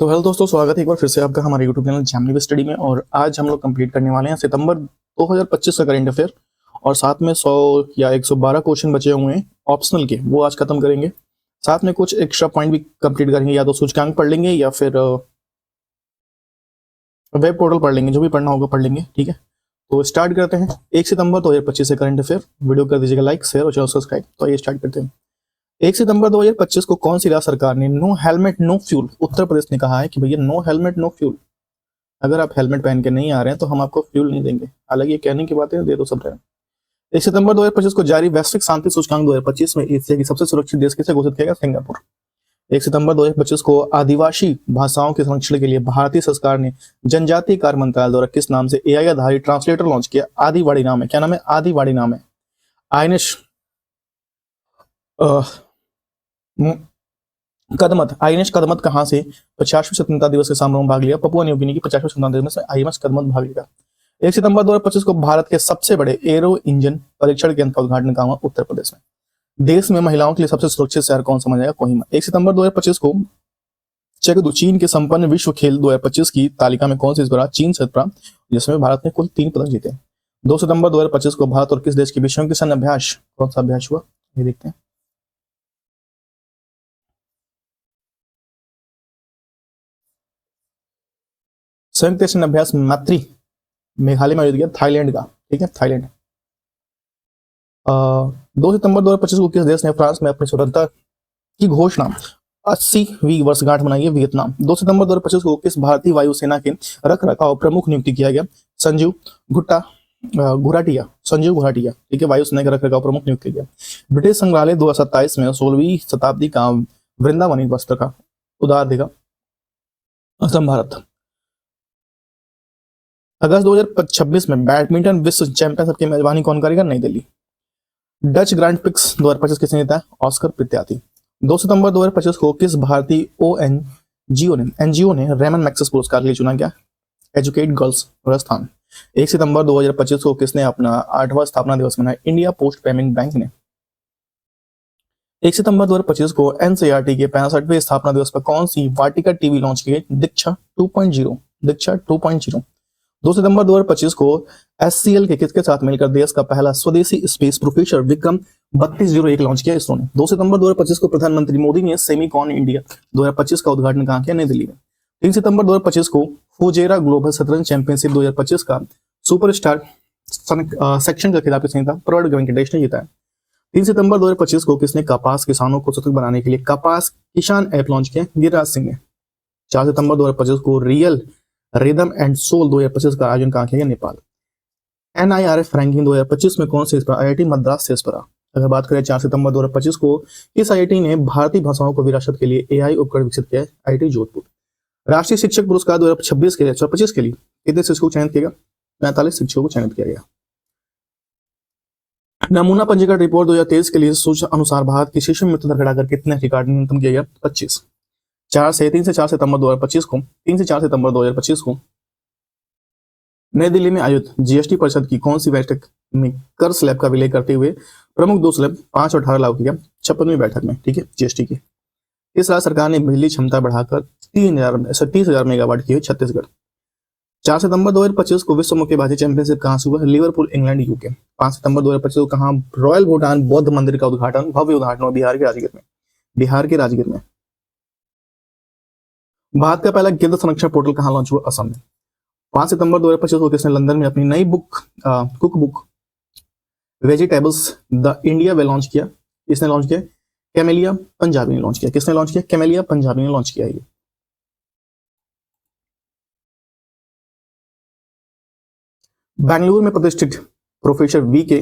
तो हेलो दोस्तों, स्वागत है एक बार फिर से आपका हमारे यूट्यूब चैनल जैमनी स्टडी में। और आज हम लोग कंप्लीट करने वाले हैं सितंबर 2025 का करेंट अफेयर। और साथ में 100 या 112 क्वेश्चन बचे हुए हैं ऑप्शनल के, वो आज खत्म करेंगे। साथ में कुछ एक्स्ट्रा पॉइंट भी कंप्लीट करेंगे, या तो सूचकांक पढ़ लेंगे या फिर वेब पोर्टल पढ़ लेंगे, जो भी पढ़ना होगा पढ़ लेंगे। ठीक है, तो स्टार्ट करते हैं। 1 सितंबर 2025 से करंट अफेयर। वीडियो कर दीजिएगा लाइक, शेयर और चैनल सब्सक्राइब। तो ये स्टार्ट करते हैं। 1 सितंबर 2025 को कौन सी राज्य सरकार ने no helmet no fuel, Uttar Pradesh ने कहा है कि भैया नो हेलमेट नो फ्यूल, अगर आप हेलमेट पहन के नहीं आ रहे हैं तो हम आपको फ्यूल नहीं देंगे। हालांकि ये कहने की बात है, दे दो सब रहे। 1 सितंबर 2025 को जारी वैश्विक शांति सूचकांक 2025 में एशिया की सबसे सुरक्षित देश किसे घोषित किया गया? सिंगापुर। 1 सितंबर 2025 को आदिवासी भाषाओं के संरक्षण के लिए भारतीय सरकार ने जनजातीय कार्य मंत्रालय द्वारा किस नाम से एआई आधारित ट्रांसलेटर लॉन्च किया? आदिवाड़ी नाम है। क्या नाम है? आदिवाड़ी नाम है। आइनिश कदमत, आईएनएस कदमत कहां से 50वें स्वतंत्रता दिवस के समारोह में भाग लिया? पपुआ न्यू गिनी की 50वें स्वतंत्रता दिवस में आईएनएस कदमत भाग लिया। 1 सितंबर 2025 को भारत के सबसे बड़े एरो इंजन परीक्षण केंद्र का उद्घाटन कहां हुआ? उत्तर प्रदेश में। देश में महिलाओं के लिए सबसे सुरक्षित शहर कौन सा माना जाएगा? कोहिमा। 1 सितंबर 2025 को चेगदू चीन के संपन्न विश्व खेल 2025 की तालिका में कौन सी इस बार चीन सतरा, जिसमें भारत ने कुल 3 पदक जीते। 2 सितंबर 2025 को भारत और किस देश के बीच संयुक्त सैन्य अभ्यास, कौन सा अभ्यास हुआ? ये देखते हैं। संयुक्त सैन्य अभ्यास मैत्री मेघालय में आयोजित किया, थाईलैंड का। ठीक है, थाईलैंड। 2 सितंबर 2025 को किस देश ने फ्रांस में अपनी स्वतंत्रता की घोषणा 80वीं वर्षगांठ मनाई है? वियतनाम। 2 सितंबर 2025 को किस भारतीय वायुसेना के रख रखाव प्रमुख नियुक्ति किया गया? संजीव घुराटिया। संजीव घुराटिया। ठीक है, वायुसेना के रख रखाव प्रमुख नियुक्त किया गया। ब्रिटिश संग्रहालय 2027 में 16वीं शताब्दी का वृंदावनी वस्त्र का उधार देगा असम, भारत। अगस्त 2026 में बैडमिंटन विश्व चैंपियनशिप की मेजबानी कौन करेगा? नई दिल्ली। डच ग्रैंड प्रिक्स 2025 किसने जीता है? ऑस्कर प्रत्याशी। 2 सितंबर 2025 को किस भारतीय एनजीओ ने रेमन मैक्सेस पुरस्कार के लिए चुना गया? Educate girls, Rajasthan. 1 सितंबर 2025 को किसने अपना 8वां स्थापना दिवस मनाया? इंडिया पोस्ट पेमेंट बैंक ने। 1 सितंबर 2025 को एनसीईआरटी के 65वें स्थापना दिवस पर कौन सी वाटिका टीवी लॉन्च की गई? दीक्षा 2.0। दीक्षा 2.0। 2 सितंबर 2025 को एससीएल के किसके साथ मिलकर देश का पहला स्वदेशी स्पेस प्रोफेसर विक्रम 3201 लॉन्च किया इसरो ने। 2 सितंबर 2025 को प्रधानमंत्री मोदी ने सेमीकॉन इंडिया 2025 का उद्घाटन कहां किया? नई दिल्ली में। 3 सितंबर 2025 को फुजेरा ग्लोबल शतरंज चैंपियनशिप 2025 का सुपरस्टार सेक्शन का खिताब किसने जीता? प्रवर्ड वेंकटेश ने जीता है। 3 सितंबर 2025 को किसने कपास किसानों को सशक्त बनाने के लिए कपास किसान ऐप लॉन्च किया? गिरिराज सिंह ने। 4 सितंबर 2025 को रियल रिदम एंड सोल 2025 का आयोजन कहां किया गया? नेपाल। एनआईआरएफ रैंकिंग 2025 में कौन से इस पर? आईआईटी मद्रास से इस पर। अगर बात करें 4 सितंबर 2025 को इस आईआईटी ने भारतीय भाषाओं को विरासत के लिए एआई उपकरण विकसित किया है? आईआईटी जोधपुर। राष्ट्रीय शिक्षक पुरस्कार 2026 के लिए 25 के लिए कितने शिक्षकों को चयनित किया गया? 45 शिक्षकों को चयनित किया गया। नमूना पंजीकरण रिपोर्ट 2023 के लिए सूचना अनुसार भारत की शिशु मृत्यु दर घटाकर कितने रिकॉर्ड न्यूनतम किया गया? 25। 3 से 4 सितंबर 2025 को 3 से 4 सितंबर 2025 को नई दिल्ली में आयोजित जीएसटी परिषद की कौन सी बैठक में कर स्लैब का विलय करते हुए प्रमुख 2 स्लैब 5 और 18 लागू किया? 56वीं बैठक में। ठीक है, जीएसटी की। इस राज्य सरकार ने बिजली क्षमता बढ़ाकर 30,000 मेगावाट की हुई छत्तीसगढ़। 4 सितंबर 2025 को विश्व मुक्केबाजी चैंपियनशिप कहां से हुआ? Liverpool, England, UK. 5 सितंबर 2025 को कहां रॉयल भूटान बौद्ध मंदिर का उद्घाटन, भव्य उद्घाटन हुआ? बिहार के राजगीर में। बिहार के राजगीर में। भारत का पहला गिद्ध संरक्षण पोर्टल कहां लॉन्च हुआ? असम में। 5 सितंबर 2025 को किसने लंदन में अपनी नई cook book vegetables the India way launch किया? किसने लॉन्च किया? कैमेलिया पंजाबी ने लॉन्च किया। किसने लॉन्च किया? कैमेलिया पंजाबी ने लॉन्च किया है। बेंगलुरु में प्रतिष्ठित प्रोफेसर वी के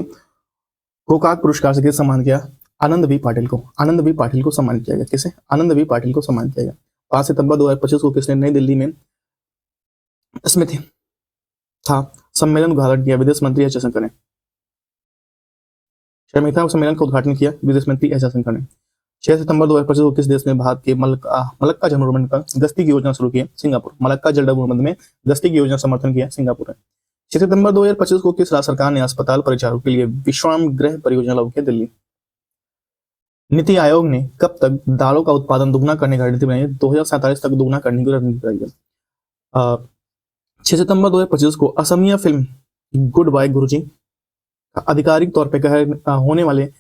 गोकाक पुरस्कार से किस सम्मान किया? आनंद वी पाटिल को। आनंद वी पाटिल को सम्मानित किया गया। किसे? आनंद वी पाटिल को सम्मानित किया गया। 5 सितंबर 2025 को किसने नई दिल्ली में स्मृति था सम्मेलन का उद्घाटन किया? विदेश मंत्री एस जयशंकर ने। शर्मिष्ठा सम्मेलन का उद्घाटन किया विदेश मंत्री एस जयशंकर ने। 6 सितंबर 2025 को किस देश ने भारत के मलक्का जलमंडल का गश्ती की योजना शुरू की? सिंगापुर। मलक्का जलमंडल में गश्ती की योजना समर्थन किया? सिंगापुर है। 6 सितंबर 2025 को किस राज्य सरकार ने अस्पताल परिचारकों के लिए विश्राम गृह परियोजना लागू की? दिल्ली। नीति आयोग ने कब तक दालों का उत्पादन दुगना करने की रणनीति बनाई? 2047 तक दुगना करने की रणनीति बनाई है। 6 सितंबर 2025 को असमिया फिल्म गुड बाय गुरुजी का आधिकारिक तौर पर होने वाले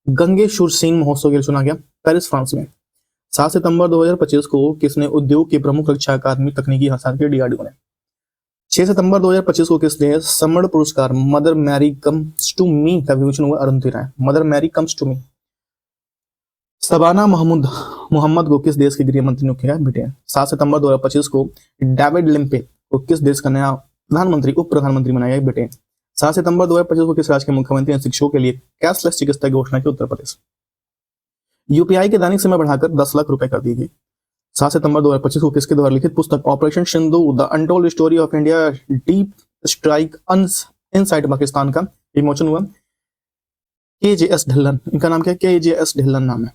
गंगे शुरसीन महोत्सव के लिए चुना गया पेरिस फ्रांस में। 7 सितंबर 2025 को किसने उद्योग के प्रमुख रक्षा अकादमी तकनीकी हस्तांतरण किया? डीआरडीओ ने। 6 सितंबर 2025 को किसने स्वर्ण पुरस्कार Mother Mary Comes to Me का विमोचन हुआ? Arundhati Roy. Mother Mary Comes to Me. Shabana Mohammad को किस देश के गृह मंत्री नियुक्त किया? ब्रिटेन। 7 सितंबर 2025 को डेविड लिम्पे को किस देश का नया प्रधानमंत्री उप प्रधानमंत्री बनाया गया? ब्रिटेन। 7 सितंबर 2025 को किस राज्य के मुख्यमंत्री ने शिक्षकों के लिए कैशलेस चिकित्सा की घोषणा की? उत्तर प्रदेश। यूपीआई की दैनिक सीमा बढ़ाकर 10 लाख रुपए कर दी गई। 7 सितंबर 2025 को किसके द्वारा लिखित पुस्तक operation Sindoor the untold story of India deep strike inside Pakistan का विमोचन हुआ? केजेएस ढिल्लन। इनका नाम क्या है? केजेएस ढिल्लन नाम है।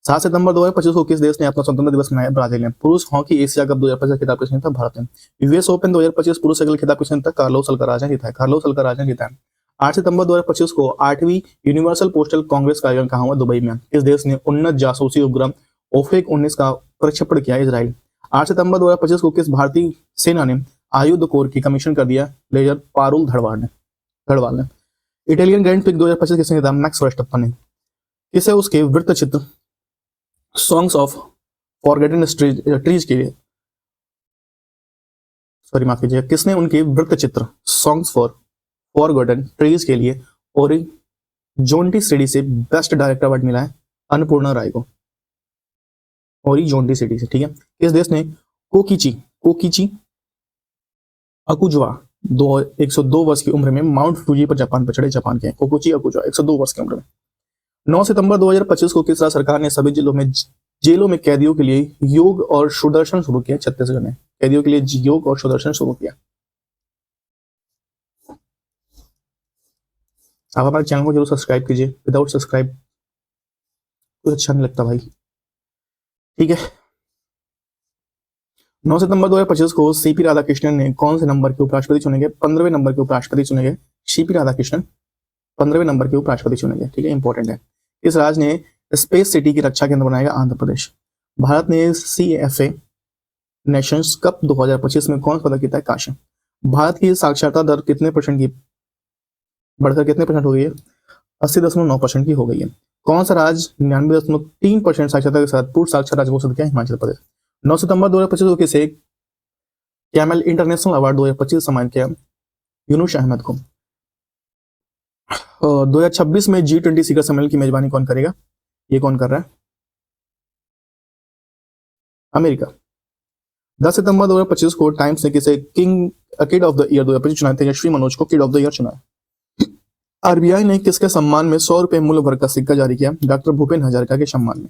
7 सितंबर 2025 को किस देश ने अपना स्वतंत्रता दिवस मनाया? ब्राजील ने। पुरुष हॉकी एशिया कप 2025 खिताब किसने जीता? भारत ने। यूएस ओपन 2025 पुरुष एकल खिताब किसने जीता? कार्लोस अल्काराज ने जीता है। कार्लोस अल्काराज ने जीता है। 8 सितंबर 2025 को 8वीं यूनिवर्सल पोस्टल कांग्रेस का आयोजन कहाँ हुआ? दुबई में। इस देश ने उन्नत जासूसी उपग्रह ओफेक 19 का प्रक्षेपण किया? इजराइल। 8 सितंबर 2025 को किस भारतीय सेना ने आयुध कोर की कमीशन कर दिया? लेजर पारुल धड़वाल ने। इटालियन ग्रैंड प्रिक्स 2025 किसने जीता? मैक्स वर्स्टप्पन ने। किसे उसके वृत्त चित्र सॉन्ग्स ऑफ फॉरगेटन ट्रीज के लिए माफ कीजिए, किसने उनके वृत्त चित्र सॉन्ग्स फॉर फॉरगॉटन ट्रीज के लिए ओरिजोंटी सिटी से बेस्ट डायरेक्टर अवार्ड मिला है? अन्नपूर्णा राय को। ओरिजोंटी सिटी से, ठीक है। इस देश ने कोकिची अकुजवा 102 वर्ष की उम्र में माउंट फूजी पर जापान पर चढ़े। जापान के कोकुची अकुजवा 102 वर्ष की उम्र में। 9 सितंबर 2025 को किस राज्य सरकार ने सभी जेलों में कैदियों के लिए योग और सुदर्शन शुरू किया? छत्तीसगढ़ ने कैदियों के लिए योग और सुदर्शन शुरू किया। आप हमारे चैनल को जरूर सब्सक्राइब कीजिए। विदाउट सब्सक्राइब कुछ अच्छा नहीं लगता भाई, ठीक है। 9 सितंबर 2025 को सीपी राधाकृष्णन ने कौन से नंबर के उपराष्ट्रपति चुने गए? 15वें नंबर के उपराष्ट्रपति चुने गए। सीपी राधाकृष्णन 15वें नंबर के उपराष्ट्रपति चुने गए, ठीक है, इंपॉर्टेंट है। इस राज्य ने स्पेस सिटी की रक्षा केंद्र बनाएगा? आंध्र प्रदेश। भारत ने सीएफए नेशंस कप 2025 में कौन सा पदक जीता है? कांस्य। भारत की साक्षरता दर कितने परसेंट की बढ़कर कितने परसेंट हो गई है? 80.9% की हो गई है। कौन सा राज्य 99.3% साक्षरता के साथ पूर्ण साक्षर राज्य घोषित किया? हिमाचल प्रदेश। 9 सितंबर 2025 को किसे कैमल इंटरनेशनल अवार्ड 2025 सम्मानित किया? यूनुस अहमद को। 2026 में G20 शिखर सम्मेलन की मेजबानी कौन करेगा? ये कौन कर रहा है? अमेरिका। 10 सितंबर 2025 को टाइम्स ने किसे किड ऑफ द ईयर 2025 चुना? तेजस्वी मनोज को किड ऑफ द ईयर चुना। आरबीआई ने किसके सम्मान में 100 रुपए मूल्य वर्ग का सिक्का जारी किया? डॉक्टर भूपेन हजारिका के सम्मान में।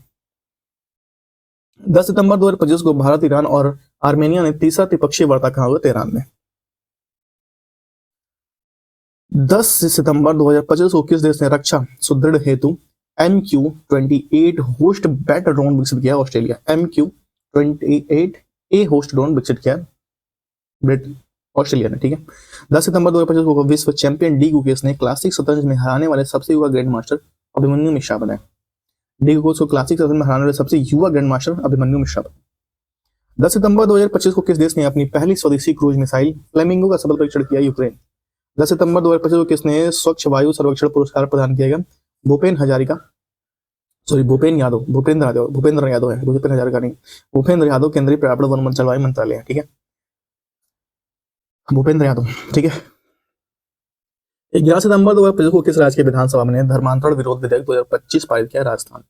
10 सितंबर 2025 को भारत, ईरान और आर्मेनिया ने तीसरा त्रिपक्षीय वार्ता कहा हुआ? तेहरान में। 10 सितंबर 2025 को किस देश ने रक्षा सुदृढ़ हेतु MQ-28 होस्ट बैटर ड्रोन विकसित किया? ऑस्ट्रेलिया। MQ-28A होस्ट ड्रोन विकसित किया ऑस्ट्रेलिया ने, ठीक है। 10 सितंबर 2025 को विश्व चैंपियन डी गुकेश ने क्लासिक शतरंज में हराने वाले सबसे युवा ग्रैंड मास्टर अभिमन्यु मिश्रा बने। डी गुकेश को क्लासिक शतरंज में हराने वाले सबसे युवा ग्रैंड मास्टर अभिमन्यु मिश्रा बने। 10 सितंबर 2025 को किस देश ने अपनी पहली स्वदेशी क्रूज मिसाइल फ्लेमिंगो का सफल परीक्षण किया? यूक्रेन। 10 सितंबर 2025 को किसने स्वच्छ वायु सर्वेक्षण पुरस्कार प्रदान किया गया? भूपेंद्र यादव है, भूपेंद्र हजारिका नहीं, भूपेंद्र यादव केंद्रीय पर्यावरण वन जलवायु मंत्रालय है, ठीक है, भूपेंद्र यादव, ठीक है। 11 सितंबर 2025 को किस राज्य की विधानसभा में धर्मांतरण विरोध विधेयक 2025 पारित किया? राजस्थान।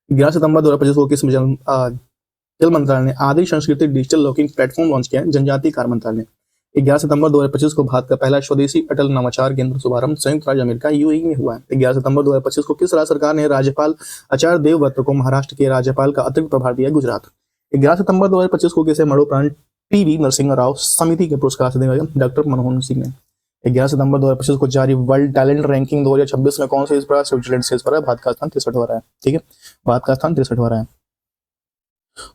11 सितंबर 2025 को किस जल मंत्रालय ने आदि संस्कृति डिजिटल लॉकिंग प्लेटफॉर्म लॉन्च किया? जनजातीय कार्य मंत्रालय ने। 11 सितंबर 2025 को भारत का पहला स्वदेशी अटल नवाचार केंद्र शुभारंभ संयुक्त राज्य अमेरिका यूएई में हुआ है। 11 सितंबर 2025 को किस राज्य सरकार ने राज्यपाल आचार्य देवव्रत को महाराष्ट्र के राज्यपाल का अतिरिक्त प्रभार दिया? गुजरात। 11 सितंबर 2025 को किसे मरणोपरांत टीवी नरसिंह राव समिति के पुरस्कार से दिया गया? डॉक्टर मनमोहन सिंह ने। 11 सितंबर 2025 को जारी वर्ल्ड टैलेंट रैंकिंग 2026 में कौन से इस पर? स्विट्जरलैंड से इस पर है, भारत का स्थान 63वां रहा है, ठीक है, भारत का स्थान 63वां रहा है।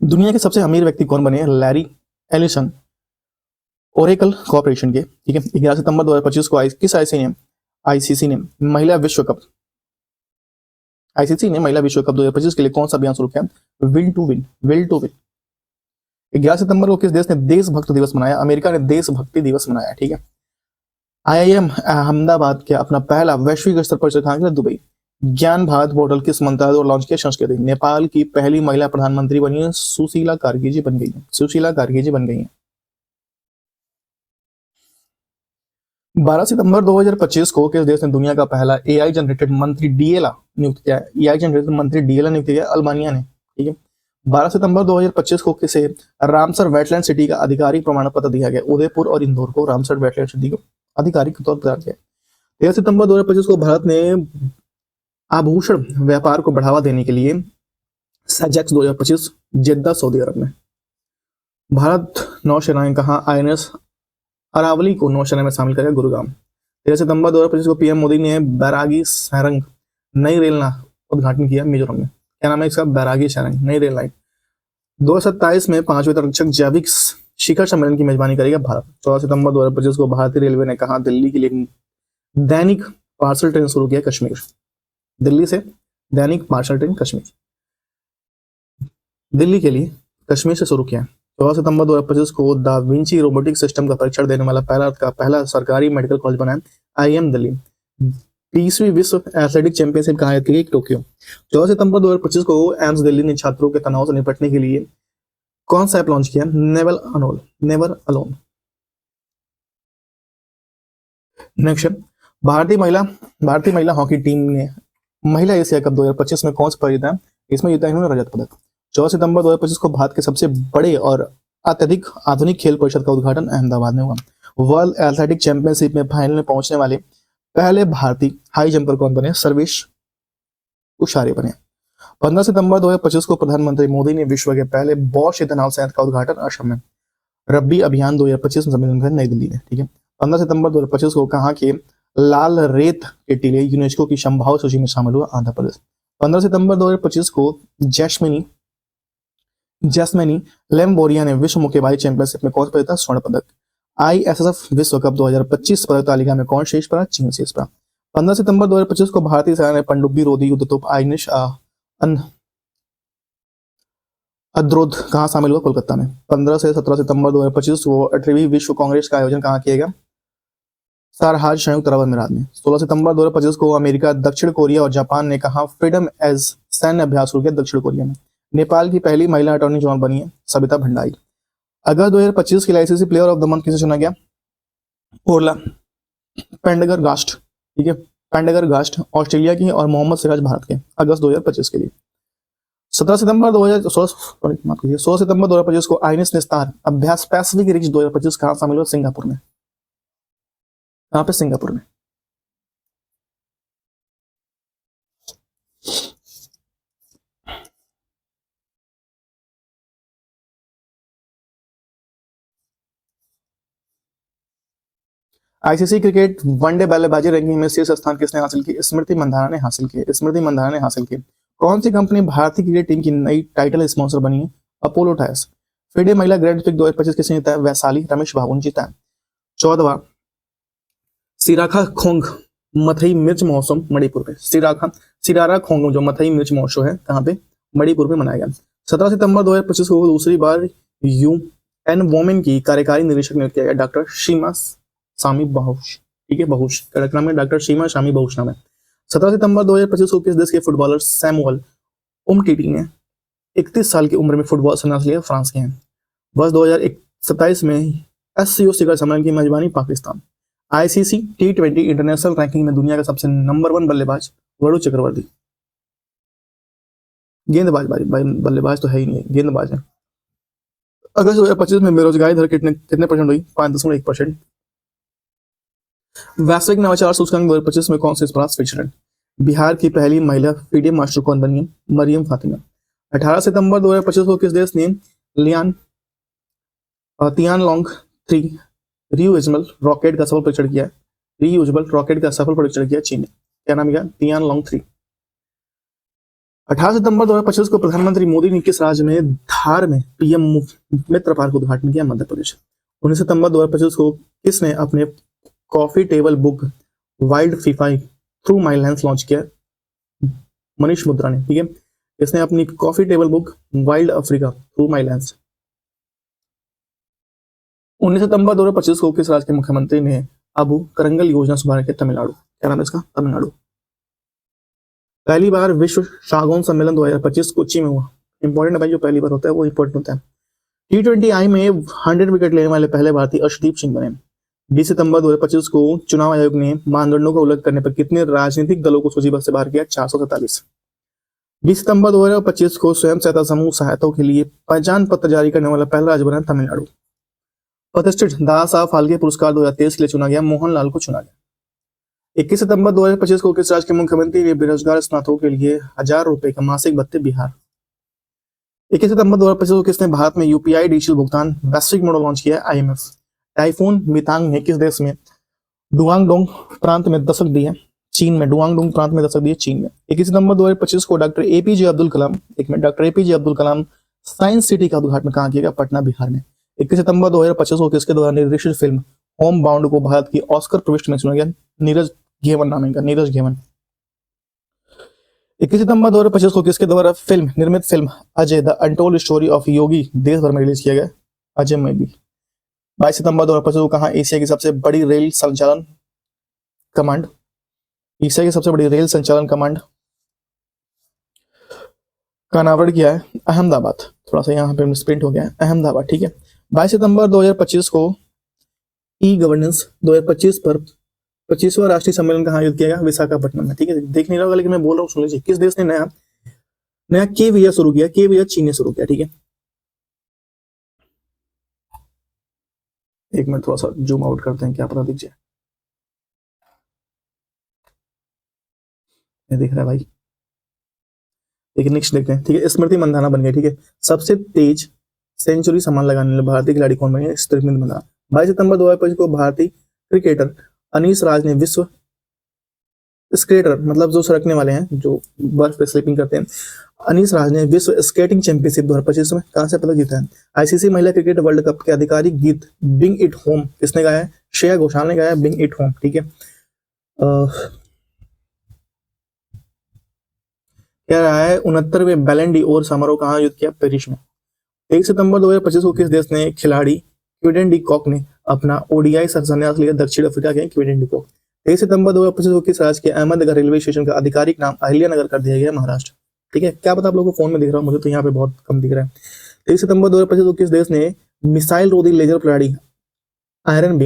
दुनिया के सबसे अमीर व्यक्ति कौन बने? लैरी एलिसन, ओरेकल कॉर्पोरेशन के, ठीक है। 11 सितंबर 2025 को किस आईसीसी ने महिला विश्व कप आईसीसी ने महिला विश्व कप 2025 के लिए कौन सा अभियान शुरू किया? Will to win, will to win. 11 सितंबर को किस देश ने देशभक्त दिवस मनाया? अमेरिका ने देशभक्ति दिवस मनाया। ठीक है। आईआईएम अहमदाबाद के अपना पहला वैश्विक स्तर पर कहाँ किया? दुबई। ज्ञान भारत पोर्टल किस मंत्रालय द्वारा लॉन्च किया? संस्कृति। नेपाल की पहली महिला प्रधानमंत्री बनी है सुशीला कार्की जी बन गई है, सुशीला कार्की जी बन गई है। 12 सितंबर 2025 को किस देश ने दुनिया का पहला एआई जनरेटेड मंत्री डीएलआ नियुक्त किया है? एआई जनरेटेड मंत्री डीएलआ नियुक्त किया है अल्बानिया ने। ठीक है। 12 सितंबर 2025 को किसे रामसर वेटलैंड सिटी का आधिकारिक प्रमाण पत्र दिया गया? उदयपुर और इंदौर को रामसर वेटलैंड सिटी को आधिकारिक तौर पर दिया। 13 सितंबर 2025 को भारत ने आभूषण व्यापार को बढ़ावा देने के लिए सैजेक्स 2025 जेद्दा सऊदी अरब में। भारत नौसेनाएं कहाँ आईएनएस अरावली को नौसेना में शामिल करेगा? गुरुग्राम। 13 सितंबर 2025 को पीएम मोदी ने बैरागी सारंग नई रेल लाइन उद्घाटन किया मिजोरम में। क्या नाम है इसका? बैरागी सारंग नई रेल लाइन। 2027 में 5वें तटरक्षक जैविक शिखर सम्मेलन की मेजबानी करेगा भारत। 14 सितंबर 2025 को भारतीय रेलवे ने कहा दिल्ली के लिए दैनिक पार्सल ट्रेन शुरू किया कश्मीर। दिल्ली से दैनिक पार्सल ट्रेन कश्मीर, दिल्ली के लिए कश्मीर से शुरू किया। 14 सितंबर 2025 को दा विंची रोबोटिक सिस्टम का परीक्षण देने वाला पहला सरकारी मेडिकल कॉलेज बना है आईएम दिल्ली। 20वीं विश्व एथलेटिक चैंपियनशिप कहाँ की गई? टोक्यो। 14 सितंबर 2025 को एम्स दिल्ली ने छात्रों के तनाव से निपटने के लिए कौन सा ऐप लॉन्च किया? Never alone. नेक्स्ट, भारतीय महिला हॉकी टीम ने महिला एशिया कप 2025 में कौन सा पदक जीता? इसमें जीता इन्होंने रजत पदक। 14 सितंबर 2025 को भारत के सबसे बड़े और अत्यधिक आधुनिक खेल परिषद का उद्घाटन अहमदाबाद में हुआ। वर्ल्ड एथलेटिक चैंपियनशिप में फाइनल में पहुंचने वाले पहले भारतीय हाई जंपर कौन बने? सर्वेश उशारे बने। 15 सितंबर 2025 को प्रधानमंत्री मोदी ने विश्व के पहले बॉश इथेनॉल संयंत्र का उद्घाटन असम में रब्बी अभियान 2025 में सम्मेलन में नई दिल्ली में। ठीक है। 15 सितंबर 2025 को कहाँ के लाल रेत के टीले यूनेस्को की संभावित सूची में शामिल हुआ? आंध्र प्रदेश। 15 सितंबर 2025 को जैस्मिनी लेम्बोरिया ने विश्व मुक्केबाजी चैंपियनशिप में कौन सा जीता? स्वर्ण पदक। आईएसएसएफ विश्व कप 2025 पदक तालिका में कौन शीर्ष पर? चीन शीर्ष पर। 15 सितंबर 2025 को भारतीय सेना ने पनडुब्बी रोधी युद्ध तोप आइनिश अद्रोध कहाँ शामिल हुआ? कोलकाता में। 15 से 17 सितंबर 2025 को 18वीं विश्व कांग्रेस का आयोजन कहाँ किया गया? सरहाज संयुक्त अरब अमीरात में। 16 सितंबर 2025 को अमेरिका, दक्षिण कोरिया और जापान ने कहा फ्रीडम एज सैन्य अभ्यास शुरू किया दक्षिण कोरिया में। नेपाल की पहली महिला अटॉर्नी जनरल बनी है सविता भंडारी। अगस्त 2025 के लिए ICC player of the month किसे चुना गया? ओरला पेंडरगास्ट। ठीक है, पेंडरगास्ट ऑस्ट्रेलिया की और मोहम्मद सिराज भारत के। अगस्त 2025 के लिए। 16 सितंबर 2025 को आईएनएस निस्तार अभ्यास पैसिफिक रिच 2025 कहाँ शामिल हुआ? सिंगापुर में। कहाँ पे? सिंगापुर में। आईसीसी क्रिकेट वनडे बल्लेबाजी रैंकिंग में शीर्ष स्थान किसने हासिल की? स्मृति मंधाना ने हासिल की। स्मृति मंधाना ने हासिल की। कौन सी कंपनी भारतीय क्रिकेट टीम की नई टाइटल स्पॉन्सर बनी है? Apollo tyres. फिडे महिला ग्रैंड प्रिक्स 2025 किसने जीता है? वैशाली रमेश बाबू ने जीता है। 14वां सिराखा खोंग मथई मिर्च महोत्सव मणिपुर में। सिरारा खोंग जो मथई मिर्च महोत्सव है कहाँ पे? मणिपुर में मनाया गया। 17 सितंबर 2025 को दूसरी बार यूएन वोमेन की कार्यकारी निदेशक नियुक्त किया गया डॉक्टर शीमा शामी बहुश। ठीक है, बहुश कार्यक्रम में डॉक्टर शीमा शामी बहुश नाम है। 17 सितंबर 2025 को किस देश के फुटबॉलर सैमुअल उमटीटी ने 31 साल की उम्र में फुटबॉल संन्यास लिया? फ्रांस के हैं। वर्ष 2027 में एससीओ शिखर सम्मेलन की मेजबानी Pakistan. ICC T20 international ranking में दुनिया का सबसे नंबर 1 बल्लेबाज वरुण चक्रवर्ती। बल्लेबाज तो है ही नहीं, गेंदबाज है। अगस्त 2025 में बेरोजगारी दर कितने परसेंट हुई? 5.1%। वैश्विक नवाचार सूचकांक 2025 में कौन से पड़ा? स्विट्जरलैंड। बिहार की पहली महिला फीडे मास्टर कौन बनी है? मरियम फातिमा। 18 सितंबर 2025 को किस देश ने तियानलोंग 3 रीयूजेबल रॉकेट का सफल परीक्षण किया? चीन ने। क्या नाम है? तियानलोंग 3। 18 सितंबर 2025 को प्रधानमंत्री मोदी ने किस राज्य में धार में पीएम मित्र पार्क का उद्घाटन किया? मध्य प्रदेश। 19 सितंबर 2025 को किसने अपने कॉफी टेबल बुक वाइल्ड फीफाई थ्रू माई लेंस लॉन्च किया? मनीष मुद्रा ने, ठीक है। इसने अपनी coffee table book wild Africa through my lens. 19 सितंबर 2025 को किस राज्य के मुख्यमंत्री ने अबू करंगल योजना शुभारंभ किया? तमिलनाडु। क्या नाम है इसका? तमिलनाडु। पहली बार विश्व शागोन सम्मेलन 2025 कोच्चि में हुआ। इंपॉर्टेंट है भाई, जो पहली बार होता है वो इंपॉर्टेंट होता है। T20I में 100 विकेट लेने वाले पहले भारतीय अर्शदीप सिंह बने। 20 सितंबर 2025 को चुनाव आयोग ने मानदंडों का उल्लंघन करने पर कितने राजनीतिक दलों को सूचीबद्ध से बाहर किया? 447। 20 सितंबर 2025 को स्वयं सहायता समूह सहायताओं के लिए पहचान पत्र जारी करने वाला पहला राज्य बना तमिलनाडु। प्रतिष्ठित दादा साहब फाल्के पुरस्कार 2023 के लिए चुना गया, मोहनलाल को चुना गया। 21 सितंबर 2025 को किस राज्य के मुख्यमंत्री ने बेरोजगार स्नातकों के लिए 1000 रुपए का मासिक भत्ते? बिहार। 21 सितंबर 2025 को किसने भारत में यूपीआई डिजिटल भुगतान वैश्विक मॉडल लॉन्च किया? IMF। टाइफून मितांग ने किस देश में डुआंगडोंग प्रांत में दस्तक दी है? चीन में। डुआंगडोंग प्रांत में दस्तक दी है, चीन में। 21 सितंबर 2025 को doctor APJ Abdul Kalam science city का उद्घाटन कहाँ किया गया? पटना, बिहार में। 21 सितंबर 2025 को किसके द्वारा निर्देशित फिल्म होम बाउंड को भारत की ऑस्कर प्रविष्ट में चुना गया? नीरज घेवन नाम है इनका, नीरज घेवन। 21 सितंबर 2025 को किसके द्वारा निर्मित film Ajay the untold story of Yogi देश भर में रिलीज किया गया? अजय में भी। 22 सितंबर 2025 को कहाँ एशिया की सबसे बड़ी रेल संचालन कमांड? एशिया की सबसे बड़ी रेल संचालन कमांड का अनावरण किया है? अहमदाबाद। थोड़ा सा यहाँ पे मिसप्रिंट हो गया है, अहमदाबाद, ठीक है। 22 सितंबर 2025 को ई गवर्नेंस 2025 पर 25वां राष्ट्रीय सम्मेलन कहाँ आयोजित किया गया? विशाखापट्टनम में, ठीक है। देख नहीं रहा होगा लेकिन मैं बोल रहा हूँ, सुन लीजिए। किस देश ने नया नया केविया शुरू किया? केविया चीन ने शुरू किया, ठीक है। एक मिनट थोड़ा सा जूम आउट करते हैं, क्या पता दिख जाए। ये दिख रहा है भाई, लेकिन नेक्स्ट देखते हैं, ठीक है। स्मृति मंदाना बन गई, ठीक है, सबसे तेज सेंचुरी समान लगाने वाले भारतीय खिलाड़ी कौन बने? स्मृति मंदाना। 22 सितंबर 2025 को भारतीय क्रिकेटर अनीस राज ने विश्व स्केटर, मतलब जो सरकने वाले हैं, जो बर्फ पे स्लीपिंग करते हैं, अनीस राज ने विश्व स्केटिंग चैंपियनशिप 2025 में कहां से पदक जीता है? आईसीसी महिला क्रिकेट वर्ल्ड कप के आधिकारिक गीत बिंग इट होम किसने गाया है? श्रेया घोषाल ने गाया है, बिंग इट होम, ठीक है। क्या रहा है 69वें बैलन डी ओर समारोह कहां आयोजित किया? पेरिस में। 23 सितंबर 2025 को किस देश ने खिलाड़ी क्विंटन डी कॉक ने अपना ओडीआई संन्यास लिया? दक्षिण अफ्रीका के क्विंटन डी कॉक। 23 सितंबर 2025 को किस राज्य के अहमदनगर रेलवे स्टेशन का आधिकारिक नाम अहिल्यानगर कर दिया गया? महाराष्ट्र, ठीक है। क्या पता आप लोगों को फोन में दिख रहा हूँ, मुझे तो यहाँ पे बहुत कम दिख रहा है। 23 सितंबर 2025 को किस देश ने मिसाइल रोधी लेजर प्रणाली आयरन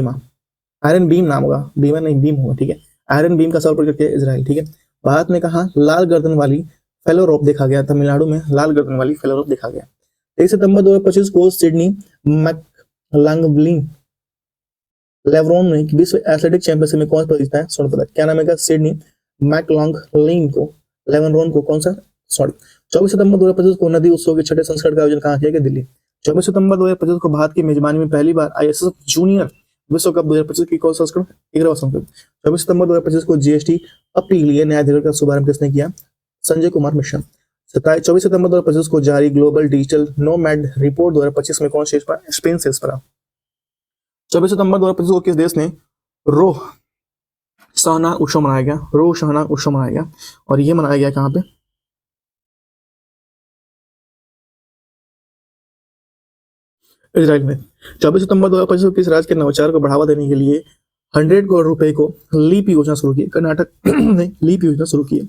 बीम नाम होगा, बीमा नहीं बीम होगा, ठीक है, आयरन बीम का सफल प्रयोग किया इजराइल, ठीक है। भारत में कहा लाल गर्दन वाली फेलोरोप देखा गया? तमिलनाडु में लाल गर्दन वाली फेलोरोप देखा गया। 23 सितंबर 2025 को सिडनी मैकलॉन्गलिन लेवरोन ने विश्व एथलेटिक चैंपियनशिप में कौन सा पदक जीता है? स्वर्ण पदक। क्या नाम है? सिडनी मैकलॉन्गलिन को लेवरोन को कौन सा 24 सितंबर 2025 को नदी उत्सव के छठे संस्करण का आयोजन कहाँ किया गया? दिल्ली। 24 सितंबर 2025 को भारत की मेजबानी में पहली बार ISS जूनियर विश्व कप 2025 की कौन सा संस्करण? 11वां संस्करण। 24 सितंबर 2025 को GST अपीलीय न्यायाधिकरण का शुभारंभ किसने किया? संजय कुमार मिश्रा। 24 सितंबर 2025 को जारी ग्लोबल डिजिटल नोमैड रिपोर्ट 2025 में कौन शीर्ष पर? स्पेन शीर्ष पर। 24 सितंबर 2025 को किस देश ने रोह शाहना उत्सव मनाया गया? रोह शाहना उत्सव मनाया गया, और ये मनाया गया कहां पे? इजराइल में। 24 सितंबर 2025 को किस राज्य के नवाचार को बढ़ावा देने के लिए 100 करोड़ रुपए को लीप योजना शुरू की? कर्नाटक ने लीप योजना शुरू की।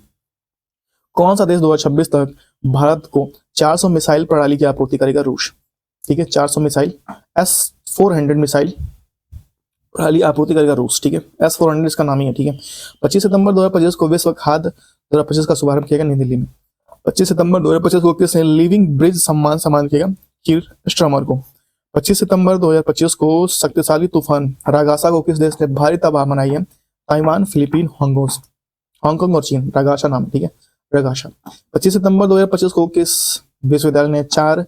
कौन सा देश 2026 तक भारत को 400 मिसाइल प्रणाली की आपूर्ति करेगा? रूस, ठीक है। 400 मिसाइल S-400 मिसाइल प्रणाली आपूर्ति करेगा रूस, ठीक है। S-400 इसका नाम ही है, ठीक है। 25 सितंबर 2025 को विश्व खाद्य 2025 का शुभारंभ किया गया नई दिल्ली में। 25 सितंबर 2025 को किसने लिविंग ब्रिज सम्मान किया? कीर स्टारमर को। 25 सितंबर 2025 को शक्तिशाली तूफान रागासा को किस देश ने भारी तबाह मनाई है? ताइवान, फिलीपीन, हांगकांग और चीन। रागासा नाम, ठीक है, रागासा। 25 सितंबर 2025 को किस विश्वविद्यालय ने 4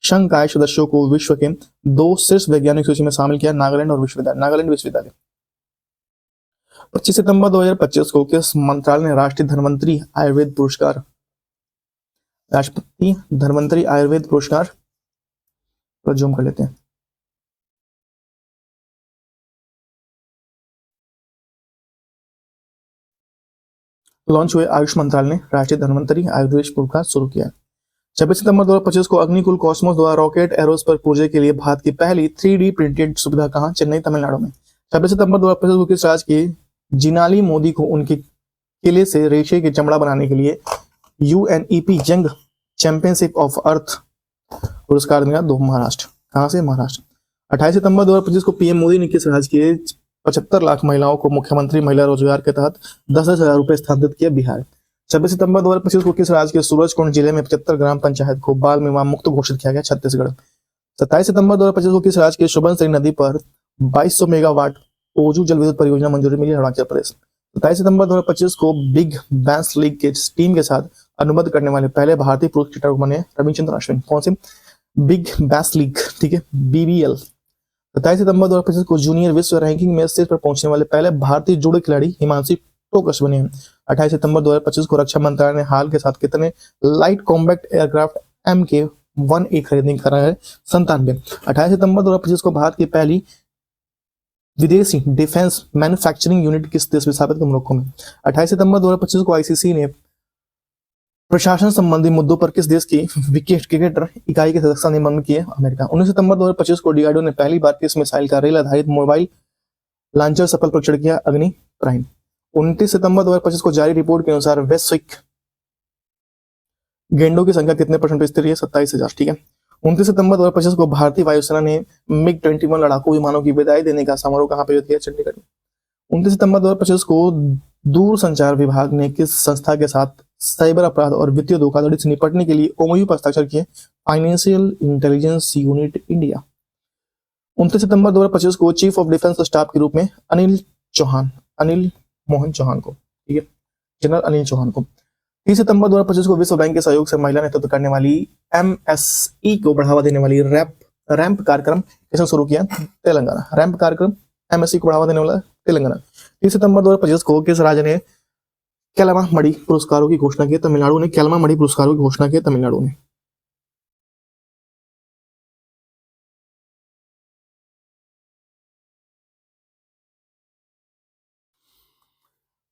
संकाय सदस्यों को विश्व के 2 शीर्ष वैज्ञानिक सूची में शामिल किया? नागालैंड विश्वविद्यालय। 25 सितंबर 2025 को किस मंत्रालय ने राष्ट्रपति धन्वंतरी आयुर्वेद पुरस्कार पर जूम कर लेते हैं। लॉन्च हुए, आयुष मंत्रालय ने राष्ट्रीय धन्वंतरी आयुर्वेद पुरस्कार शुरू किया। 26 सितंबर 2025 को अग्निकुल कॉस्मोस द्वारा रॉकेट एरोस पर पूजे के लिए भारत की पहली 3D प्रिंटेड सुविधा कहां? चेन्नई, तमिलनाडु में। 26 सितंबर 2025 को किस राज्य के जिनाली मोदी को उनके किले से रेशे की चमड़ा बनाने के लिए UNEP जंग चैंपियनशिप ऑफ अर्थ पुरस्कार मिला? दो, महाराष्ट्र। कहां से? महाराष्ट्र। 28 सितंबर 2025 को पीएम मोदी ने किस राज्य के 75 लाख महिलाओं को मुख्यमंत्री महिला रोजगार के तहत 10,000 रुपए स्थानांतरित किया? बिहार। 26 सितंबर 2025 को किस राज्य के सूरजकुंड जिले में 75 ग्राम पंचायत को बाल विवाह मुक्त घोषित किया गया? छत्तीसगढ़। 27 सितंबर 2025 को किस राज्य के सुबनसिरी नदी पर 2200 मेगावाट ओजू जल विद्युत परियोजना मंजूरी मिली? अरुणाचल प्रदेश। 27 सितंबर 2025 को बिग बैश लीग के टीम के साथ अनुबंध करने वाले पहले भारतीय पुरुष क्रिकेटर बने रविचंद्रन अश्विन। कौन से? बिग बैश लीग, ठीक है, BBL। 27 सितंबर 2025 को जूनियर विश्व रैंकिंग में शीर्ष पर पहुंचने वाले पहले भारतीय जुड़े खिलाड़ी हिमांशु टोकस बने हैं। 28 सितंबर 2025 को रक्षा मंत्रालय ने हाल के साथ कितने लाइट कॉम्बैट एयरक्राफ्ट MK-1A खरीदने का है? 97। 28 सितंबर 2025 को भारत की पहली विदेशी डिफेंस मैन्युफैक्चरिंग यूनिट किस देश में स्थापित? मोरक्को में। 28 सितंबर 2025 को ICC ने प्रशासन संबंधी मुद्दों पर किस देश की विकेट क्रिकेटर इकाई के सदस्य निबंधन किए? अमेरिका। 19 सितंबर 2025 को DRDO ने पहली बार किस मिसाइल का रेल आधारित मोबाइल लॉन्चर सफल परीक्षण किया? अग्नि प्राइम। 29 सितंबर 2025 को जारी रिपोर्ट के अनुसार वैश्विक गेंडों की संख्या कितने % पे स्थिर है? 27,000, ठीक है। 29 सितंबर 2025 को भारतीय वायुसेना ने MiG-21 लड़ाकू विमानों की विदाई देने का समारोह कहां पे किया? चंडीगढ़ में। 29 सितंबर 2025 को दूरसंचार विभाग ने किस संस्था के साथ साइबर अपराध और वित्तीय धोखाधड़ी से निपटने के लिए MOU पर हस्ताक्षर किए? Financial intelligence unit India. 29 सितंबर 2025 को चीफ ऑफ डिफेंस स्टाफ के रूप में अनिल मोहन चौहान को, ठीक है, जनरल अनिल चौहान को। 30 सितंबर 2025 को विश्व बैंक के सहयोग से महिला नेतृत्व करने वाली MSE को बढ़ावा देने वाली रैंप कार्यक्रम किसने शुरू किया? तेलंगाना। रैंप कार्यक्रम MSE को बढ़ावा देने वाला तेलंगाना। 30 सितंबर 2025 को किस राज्य ने कैलमा मणि पुरस्कारों की घोषणा की? तमिलनाडु ने कैलमा मणि पुरस्कारों की घोषणा की? तमिलनाडु ने।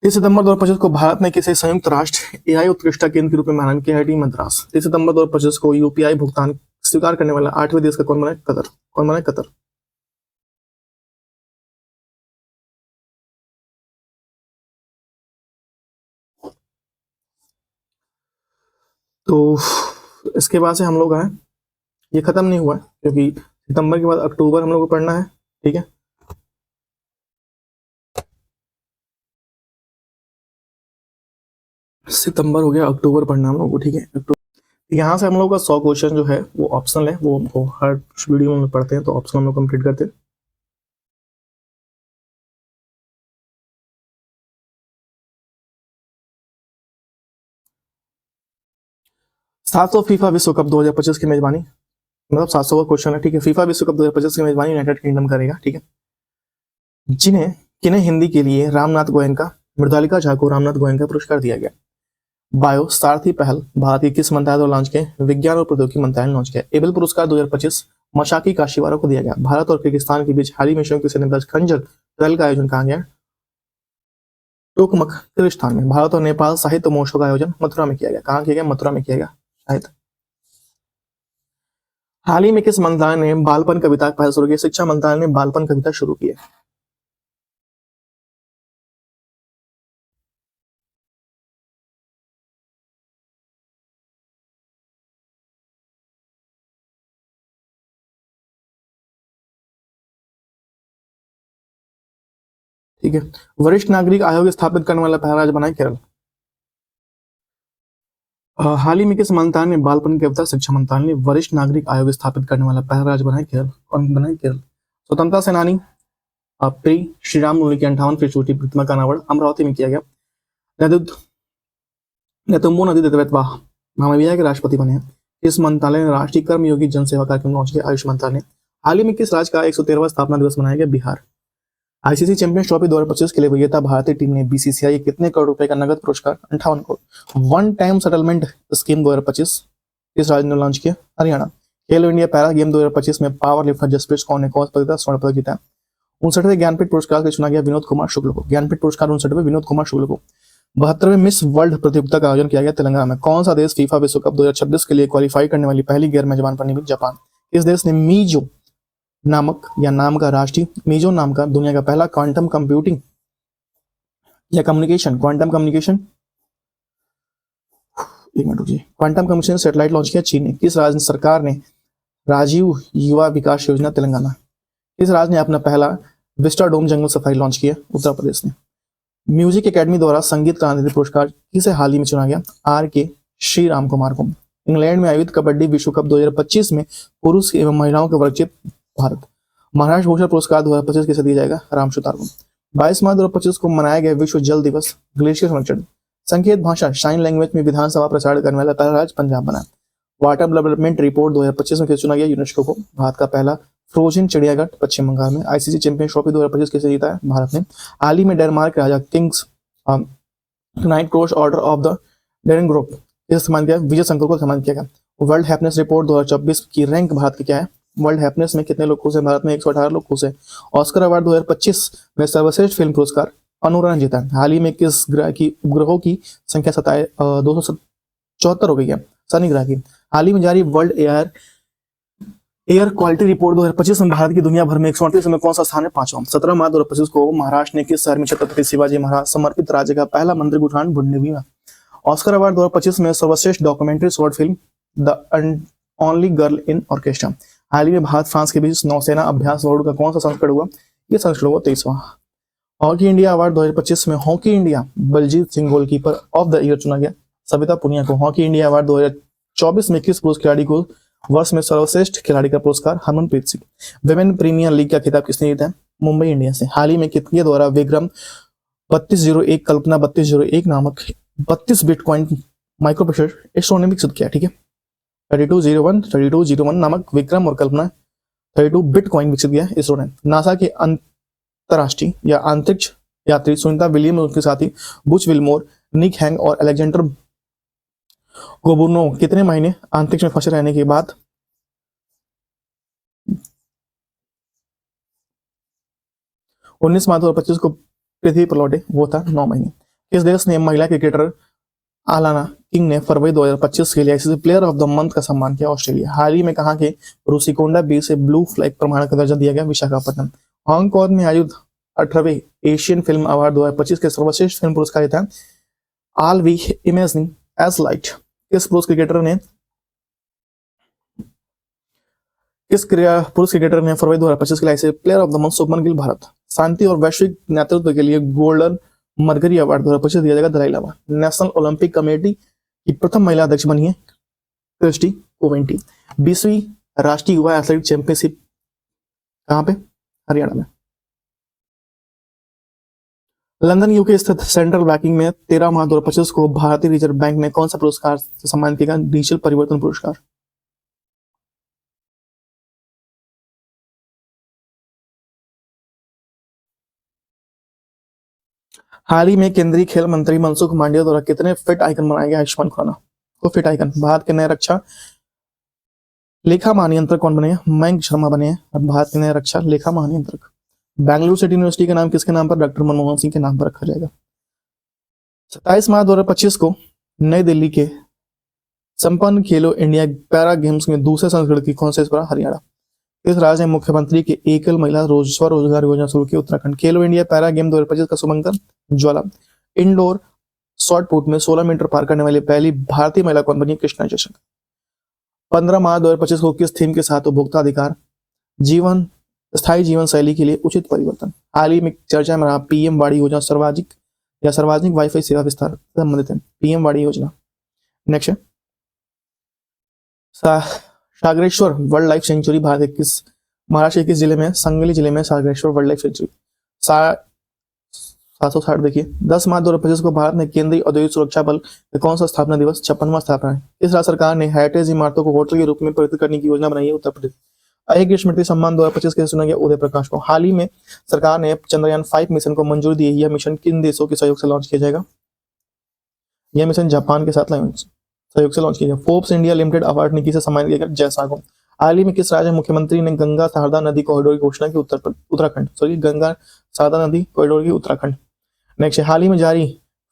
तीस सितंबर 2025 को भारत ने किसे संयुक्त राष्ट्र AI उत्कृष्टता केंद्र के रूप में मानन किया है? टी मद्रास। 30 सितंबर 2025 को UPI भुगतान स्वीकार करने वाला 8वें देश का कौन बना? कतर। कौन बना? कतर। तो इसके बाद से हम लोग आए, ये खत्म नहीं हुआ क्योंकि सितंबर के बाद अक्टूबर हम लोग को पढ़ना है, ठीक है। सितंबर हो गया, अक्टूबर पढ़ना हम लोग को, ठीक है। यहाँ से हम लोग का 100 क्वेश्चन जो है वो ऑप्शनल है, वो हमको हर वीडियो में पढ़ते हैं, तो ऑप्शन हम लोग कंप्लीट करते हैं। सात सौ फीफा विश्व कप 2025 की मेजबानी, मतलब 700 का क्वेश्चन है, ठीक है। फीफा विश्व कप 2025 की मेजबानी यूनाइटेड किंगडम करेगा, ठीक है। किन्हें हिंदी के लिए रामनाथ गोयनका, मृदालिका झा को रामनाथ गोयनका पुरस्कार दिया गया। बायो सारथी पहल भारत के किस मंत्रालय द्वारा लॉन्च किया? विज्ञान और प्रौद्योगिकी मंत्रालय ने लॉन्च किया। एबल पुरस्कार 2025 मशाकी काशीवारा को दिया गया। भारत और किर्गिस्तान के बीच हाल ही में संयुक्त सैन्य खंजर ट्रेल का आयोजन कहा गया? टोकमक, किर्गिस्तान में। भारत और नेपाल साहित्य महोत्सव का आयोजन मथुरा में किया गया। कहाँ किया गया? मथुरा में किया गया साहित्य। हाल ही में किस मंत्रालय ने बालपन कविता पहल शुरू की? शिक्षा मंत्रालय ने बालपन कविता शुरू की है। ठीक है। वरिष्ठ नागरिक आयोग स्थापित करने वाला पहला राज्य बना है केरल। हाल ही में किस मंत्रालय ने बालपन कविता? शिक्षा मंत्रालय ने वरिष्ठ नागरिक आयोग स्थापित करने वाला पहला राज्य बना है केरल। कौन बना है? केरल। स्वतंत्रता सेनानी प्री श्री राम की 58 फीट ऊंची प्रतिमा का अनावरण अमरावती में किया गया। नेतुम्बो नदी देवत्वा नामीबिया के राष्ट्रपति बने हैं। इस मंत्रालय ने राष्ट्रीय कर्मयोगी जन सेवा कार्यक्रम लॉन्च किया। आयुष मंत्रालय ने। हाल ही में किस राज्य का 113वां स्थापना दिवस मनाया गया? बिहार। ICC चैंपियंस ट्रॉफी 2025 के लिए विजेता भारतीय टीम ने BCCI कितने करोड़ रुपए का नगद पुरस्कार? 58 crore. One time settlement scheme 2025 किस राज्य ने लॉन्च किया? हरियाणा। खेलो इंडिया पैरा गेम 2025 में पावर लिफ्टर जसप्रीत कौर ने कौन सा स्वर्ण पदक जीता? 59वें ज्ञानपीठ पुरस्कार से चुना गया विनोद कुमार शुक्ल को। ज्ञानपीठ पुरस्कार 59वें विनोद कुमार शुक्ल को। 72वें मिस वर्ल्ड प्रतियोगिता का आयोजन किया गया तेलंगाना में। कौन सा देश फीफा विश्व कप 2026 के लिए क्वालिफाई करने वाली पहली गैर मेजबान बनी हुई? जापान। इस देश ने मीजो नामक या नाम का राष्ट्रीय मीजो नाम का दुनिया का पहला क्वांटम कंप्यूटिंग या quantum communication quantum communication satellite launch किया चीन ने। किस राज्य सरकार ने राजीव युवा विकास योजना? तेलंगाना। किस राज्य ने अपना पहला विस्टाडोम जंगल सफारी लॉन्च किया? उत्तर प्रदेश ने। म्यूजिक एकेडमी द्वारा संगीत क्रांति पुरस्कार किसे हाल ही में चुना गया? आर के श्री राम कुमार को। इंग्लैंड में आयोजित कबड्डी विश्व कप 2025 में पुरुष एवं महिलाओं के वर्ग जीत भारत। महाराष्ट्र भूषण पुरस्कार 2025 किसे दिया जाएगा? राम सुतार को। 22 मार्च 2025 को मनाया गया विश्व जल दिवस। ग्लेशियर संरक्षण। संकेत भाषा साइन लैंग्वेज में विधानसभा प्रसारण करने वाला पहला राज्य पंजाब बना। वाटर डेवलपमेंट रिपोर्ट 2025 में किसे चुना गया? यूनेस्को को। भारत का पहला फ्रोजन चिड़ियाघर पश्चिम बंगाल में। आईसीसी चैंपियंस ट्रॉफी 2025 किसे जीता है? भारत ने। हाल ही में Denmark Raja Kings night cross order of the Darren group किसे सम्मान किया? विजय शंकर को सम्मान किया गया। वर्ल्ड हैप्पीनेस रिपोर्ट 2024 की रैंक भारत की क्या है? वर्ल्ड हैप्पीनेस में कितने लोग खुश हैं? भारत में 118 लोग खुश हैं। ऑस्कर अवार्ड 2025 में सर्वश्रेष्ठ फिल्म पुरस्कार अनुराग ने जीता है। हाल ही में किस ग्रह की उपग्रहों की संख्या 274 हो गई है? शनि ग्रह की। हाल ही में जारी वर्ल्ड एयर क्वालिटी रिपोर्ट 2025 में भारत की दुनिया भर में 138 में कौन सा स्थान है? 5वां। 17 मार्च 2025 को महाराष्ट्र ने किस शहर में छत्रपति शिवाजी महाराज समर्पित राज्य का पहला मंदिर उद्घाटन बुंदेलखंड में? ऑस्कर अवार्ड 2025 में सर्वश्रेष्ठ documentary short film the only girl in orchestra. हाल ही में भारत फ्रांस के बीच नौसेना अभ्यास दौड़ का कौन सा संस्करण हुआ? ये संस्करण हुआ 23वां। हॉकी इंडिया अवार्ड 2025 में hockey India Baljeet Singh goalkeeper of the year चुना गया सविता पुनिया को। हॉकी इंडिया अवार्ड 2024 में किस पुरुष खिलाड़ी को वर्ष में सर्वश्रेष्ठ खिलाड़ी का पुरस्कार? Harmanpreet Singh. Women premiere league का खिताब किसने जीता है? मुंबई इंडियंस ने। हाल ही में कितने द्वारा विक्रम 3201 कल्पना 3201 नामक 32 बिटकॉइन माइक्रो प्रोसेसर इसरो ने विकसित किया। ठीक है, 3201 नामक विक्रम और कल्पना 32 बिटकॉइन विकसित किया इसरो ने। नासा के अंतरराष्ट्रीय या अंतरिक्ष यात्री सुनीता विलियम और उनके साथी बुच विल्मोर, निक हैंग और अलेक्जेंडर गोबुर्नो कितने महीने अंतरिक्ष में फंसे रहने के बाद 19 मार्च 2025 को पृथ्वी पर लौटे? वो था 9 महीने। किस देश ने महिला क्रिकेटर आलाना किंग ने फरवरी 2025 के लिए ICC player of the month का सम्मान किया? ऑस्ट्रेलिया। हाल ही में कहा कि रूसीकोंडा बीच से ब्लू फ्लैग प्रमाण का दर्जा दिया गया? विशाखापट्टनम। हांगकांग में आयोजित 18वें एशियन फिल्म अवार्ड 2025 के सर्वश्रेष्ठ फिल्म पुरस्कार था all we imagine as light. किस पुरुष क्रिकेटर ने फरवरी 2025 के लिए ICC player of the month? Shubman Gill, Bharat. शांति और वैश्विक नेतृत्व के लिए गोल्डन मरकरी अवार्ड 2025 दिया जाएगा Dalai Lama. National Olympic Committee की प्रथम महिला अध्यक्ष बनी है क्रिस्टी कोवेंटी। 20वीं राष्ट्रीय युवा एथलेटिक चैंपियनशिप कहां पे? हरियाणा में। लंदन यूके स्थित सेंट्रल बैंकिंग में 13 मार्च 2025 को भारतीय रिजर्व बैंक ने कौन सा पुरस्कार से सम्मानित किया? डिजिटल परिवर्तन पुरस्कार। हाल ही में केंद्रीय खेल मंत्री मनसुख मांडविया द्वारा कितने फिट आइकन बनाए गए आयुष्मान खुराना को? Fit icon. भारत के नए रक्षा लेखा महानियंत्रक कौन बने? मयंक शर्मा बने हैं भारत के नए रक्षा लेखा महानियंत्रक। बेंगलुरु सिटी यूनिवर्सिटी का नाम किसके नाम पर? डॉक्टर मनमोहन सिंह के नाम पर रखा जाएगा। 27 मार्च 2025 को नई दिल्ली के संपन्न खेलो इंडिया पैरा गेम्स में दूसरे संस्करण की कौन सा इस बार? हरियाणा। इस राज्य ने मुख्यमंत्री के एकल महिला स्वरोजगार योजना शुरू की? उत्तराखंड। खेलो इंडिया पैरा गेम 2025 का शुभारंभ ज्वाला। इंडोर शॉर्ट पुट में 16 मीटर पार करने वाली पहली भारतीय महिला कौन बनी? कृष्णा जयशंकर। 15 मार्च 2025 को किस थीम के साथ उपभोक्ता अधिकार स्थायी जीवन शैली के लिए उचित परिवर्तन? हाल ही में चर्चा में रहा पीएम वाड़ी योजना सार्वजनिक वाईफाई सेवा विस्तार से संबंधित है। पीएम वाड़ी योजना। Next Sagareshwar world life sanctuary Bharat के किस महाराष्ट्र के किस जिले में? संगली जिले में सागरेश्वर वर्ल्ड लाइफ सेंचुरी। 760 देखिए। 10 मार्च 2025 को भारत ने केंद्रीय औद्योगिक सुरक्षा बल का कौन सा स्थापना दिवस? 56वां स्थापना है। इस राज्य सरकार ने हेरिटेज इमारतों को होटल के रूप में परिवर्तित करने की योजना बनाई है? उत्तर प्रदेश। अय्यर स्मृति सम्मान 2025 के चुना गया? उदय प्रकाश को। हाल ही में सरकार ने चंद्रयान 5 मिशन को मंजूरी दी है। यह मिशन किन देशों के सहयोग से लॉन्च किया जाएगा? यह मिशन जापान के साथ सहयोग से लॉन्च किया गया। फोर्ब्स इंडिया लिमिटेड अवार्ड ने किसे सम्मानित किया गया? जयसागो। हाल ही में किस राज्य मुख्यमंत्री ने गंगा शारदा नदी कॉरिडोर की घोषणा की? उत्तराखंड। गंगा शारदा नदी कॉरिडोर की उत्तराखंड। नेक्स्ट, हाल ही में जारी